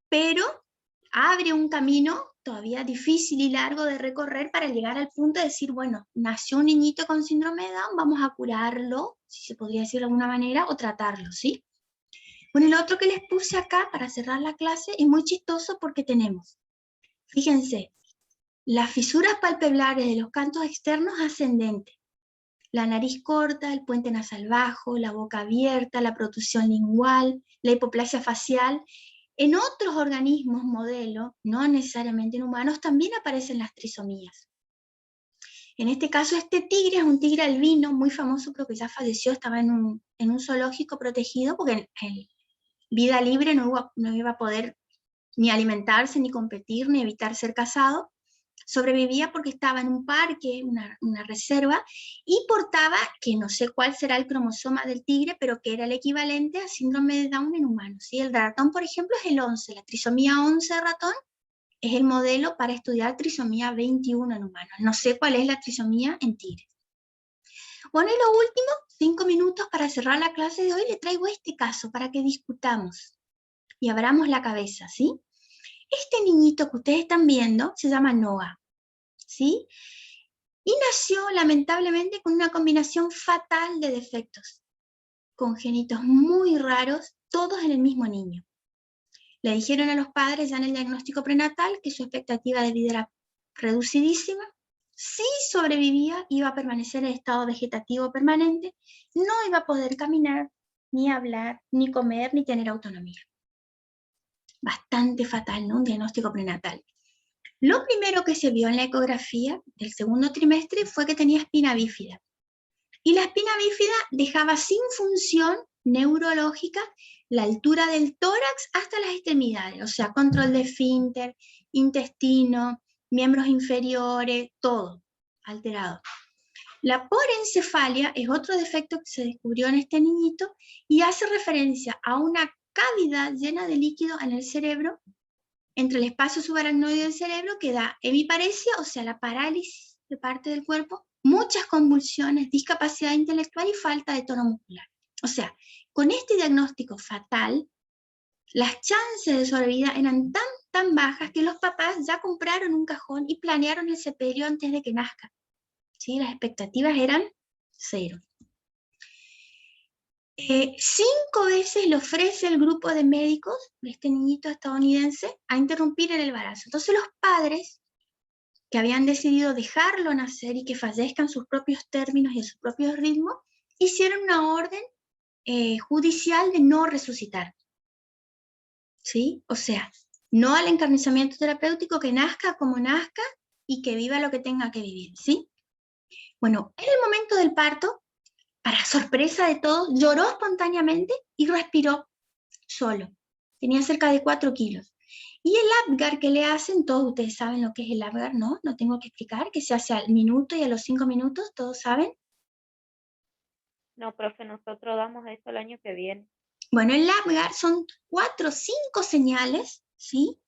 pero abre un camino todavía difícil y largo de recorrer para llegar al punto de decir, bueno, nació un niñito con síndrome de Down, vamos a curarlo, si se podría decir de alguna manera, o tratarlo, ¿sí? Bueno, el otro que les puse acá para cerrar la clase es muy chistoso porque tenemos, fíjense, las fisuras palpebrares de los cantos externos ascendentes, la nariz corta, el puente nasal bajo, la boca abierta, la protrusión lingual, la hipoplasia facial. En otros organismos modelo, no necesariamente en humanos, también aparecen las trisomías. En este caso, este tigre es un tigre albino muy famoso, pero que ya falleció, estaba en un zoológico protegido, porque en vida libre no iba a poder ni alimentarse, ni competir, ni evitar ser cazado. Sobrevivía porque estaba en un parque, una reserva, y portaba, que no sé cuál será el cromosoma del tigre, pero que era el equivalente a síndrome de Down en humanos, ¿sí? El de ratón, por ejemplo, es el 11, la trisomía 11 de ratón es el modelo para estudiar trisomía 21 en humanos. No sé cuál es la trisomía en tigres. Bueno, y lo último, 5 minutos para cerrar la clase de hoy, le traigo este caso para que discutamos y abramos la cabeza, ¿sí? Este niñito que ustedes están viendo se llama Noah, ¿sí? Y nació lamentablemente con una combinación fatal de defectos congénitos muy raros, todos en el mismo niño. Le dijeron a los padres ya en el diagnóstico prenatal que su expectativa de vida era reducidísima. Si sobrevivía, iba a permanecer en estado vegetativo permanente, no iba a poder caminar, ni hablar, ni comer, ni tener autonomía. Bastante fatal, ¿no? Un diagnóstico prenatal. Lo primero que se vio en la ecografía del segundo trimestre fue que tenía espina bífida. Y la espina bífida dejaba sin función neurológica la altura del tórax hasta las extremidades, o sea, control de esfínter, intestino, miembros inferiores, todo alterado. La porencefalia es otro defecto que se descubrió en este niñito y hace referencia a una cavidad llena de líquido en el cerebro, entre el espacio subaracnoide del cerebro, que da hemiparesia, o sea, la parálisis de parte del cuerpo, muchas convulsiones, discapacidad intelectual y falta de tono muscular. O sea, con este diagnóstico fatal, las chances de sobrevida eran tan bajas que los papás ya compraron un cajón y planearon el sepelio antes de que nazca. ¿Sí? Las expectativas eran 0. 5 veces le ofrece el grupo de médicos de este niñito estadounidense a interrumpir el embarazo. Entonces los padres, que habían decidido dejarlo nacer y que fallezca en sus propios términos y en sus propios ritmos, hicieron una orden judicial de no resucitar. ¿Sí? O sea, no al encarnizamiento terapéutico, que nazca como nazca y que viva lo que tenga que vivir. ¿Sí? Bueno, en el momento del parto, para sorpresa de todos, lloró espontáneamente y respiró solo. Tenía cerca de 4 kilos. Y el Apgar que le hacen, todos ustedes saben lo que es el Apgar, ¿no? No tengo que explicar, que se hace al minuto y a los 5 minutos, ¿todos saben? No, profe, nosotros damos eso el año que viene. Bueno, el Apgar son 4 o 5 señales, ¿sí?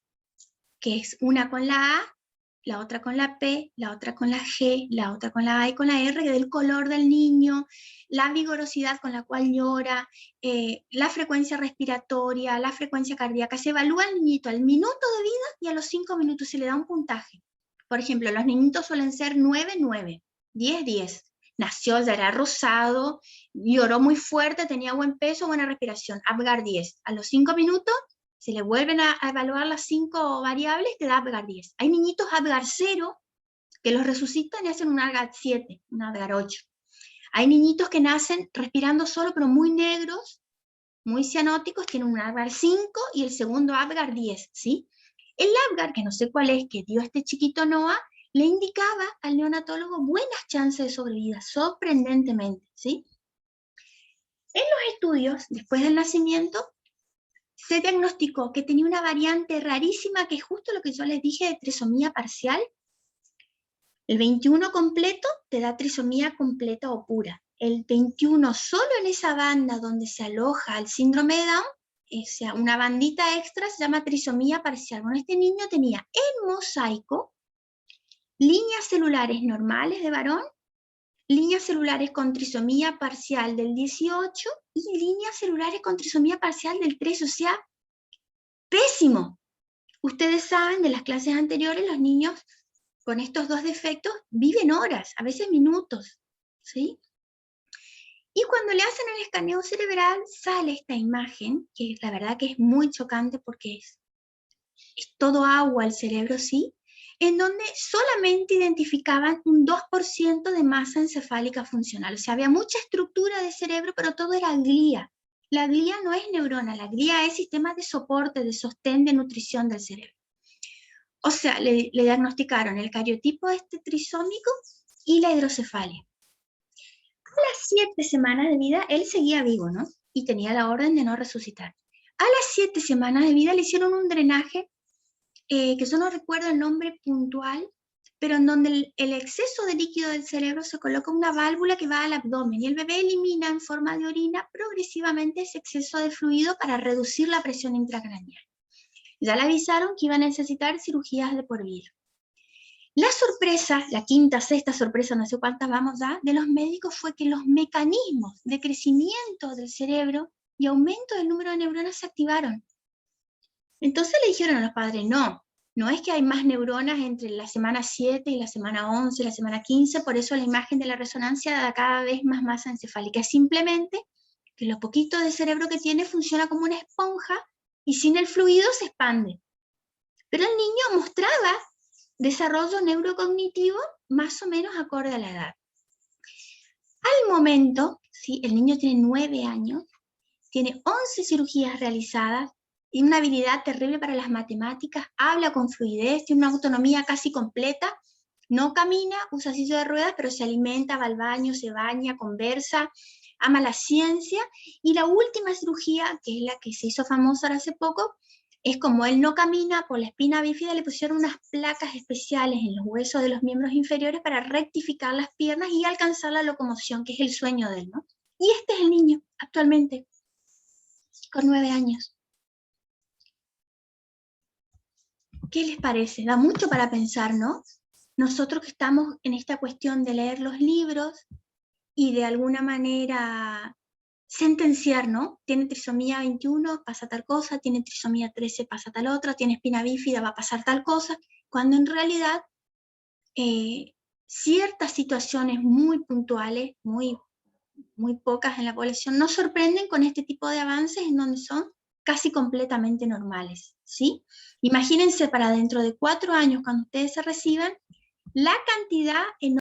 Que es una con la A, la otra con la P, la otra con la G, la otra con la A y con la R, que del color del niño, la vigorosidad con la cual llora, la frecuencia respiratoria, la frecuencia cardíaca. Se evalúa al niñito al minuto de vida y a los 5 minutos se le da un puntaje. Por ejemplo, los niñitos suelen ser 9, 9, 10, 10. Nació, ya era rosado, lloró muy fuerte, tenía buen peso, buena respiración. Apgar 10. A los 5 minutos se le vuelven a evaluar las 5 variables, te da Apgar 10. Hay niñitos Apgar 0 que los resucitan y hacen un Apgar 7, un Apgar 8. Hay niñitos que nacen respirando solo, pero muy negros, muy cianóticos, tienen un Apgar 5 y el segundo Apgar 10, ¿sí? El Apgar, que no sé cuál es, que dio este chiquito Noah, le indicaba al neonatólogo buenas chances de sobrevida, sorprendentemente, ¿sí? En los estudios, después del nacimiento, se diagnosticó que tenía una variante rarísima, que es justo lo que yo les dije de trisomía parcial. El 21 completo te da trisomía completa o pura. El 21 solo en esa banda donde se aloja el síndrome de Down, o sea, una bandita extra, se llama trisomía parcial. Bueno, este niño tenía en mosaico líneas celulares normales de varón, líneas celulares con trisomía parcial del 18 y líneas celulares con trisomía parcial del 13, o sea, pésimo. Ustedes saben de las clases anteriores, los niños con estos 2 defectos viven horas, a veces minutos, ¿sí? Y cuando le hacen el escaneo cerebral sale esta imagen, que la verdad que es muy chocante porque es todo agua el cerebro, ¿sí? en donde solamente identificaban un 2% de masa encefálica funcional. O sea, había mucha estructura de cerebro, pero todo era glía. La glía no es neurona, la glía es sistema de soporte, de sostén, de nutrición del cerebro. O sea, le diagnosticaron el cariotipo trisómico y la hidrocefalia. A las 7 semanas de vida, él seguía vivo, ¿no? Y tenía la orden de no resucitar. A las 7 semanas de vida le hicieron un drenaje, que yo no recuerdo el nombre puntual, pero en donde el exceso de líquido del cerebro se coloca una válvula que va al abdomen y el bebé elimina en forma de orina progresivamente ese exceso de fluido para reducir la presión intracraneal. Ya le avisaron que iba a necesitar cirugías de por vida. La sorpresa, la quinta, sexta sorpresa, no sé cuántas vamos ya, de los médicos fue que los mecanismos de crecimiento del cerebro y aumento del número de neuronas se activaron. Entonces le dijeron a los padres, no es que hay más neuronas entre la semana 7 y la semana 11, la semana 15, por eso la imagen de la resonancia da cada vez más masa encefálica. Es simplemente que lo poquito de cerebro que tiene funciona como una esponja y sin el fluido se expande. Pero el niño mostraba desarrollo neurocognitivo más o menos acorde a la edad. Al momento, ¿sí? El niño tiene 9 años, tiene 11 cirugías realizadas, tiene una habilidad terrible para las matemáticas, habla con fluidez, tiene una autonomía casi completa, no camina, usa silla de ruedas, pero se alimenta, va al baño, se baña, conversa, ama la ciencia, y la última cirugía, que es la que se hizo famosa ahora hace poco, es como él no camina por la espina bífida, le pusieron unas placas especiales en los huesos de los miembros inferiores para rectificar las piernas y alcanzar la locomoción, que es el sueño de él, ¿no? Y este es el niño, actualmente, con 9 años. ¿Qué les parece? Da mucho para pensar, ¿no? Nosotros que estamos en esta cuestión de leer los libros y de alguna manera sentenciar, ¿no? Tiene trisomía 21, pasa tal cosa, tiene trisomía 13, pasa tal otra, tiene espina bífida, va a pasar tal cosa, cuando en realidad ciertas situaciones muy puntuales, muy pocas en la población, nos sorprenden con este tipo de avances en donde son casi completamente normales, ¿sí? Imagínense para dentro de 4 años, cuando ustedes se reciban, la cantidad enorme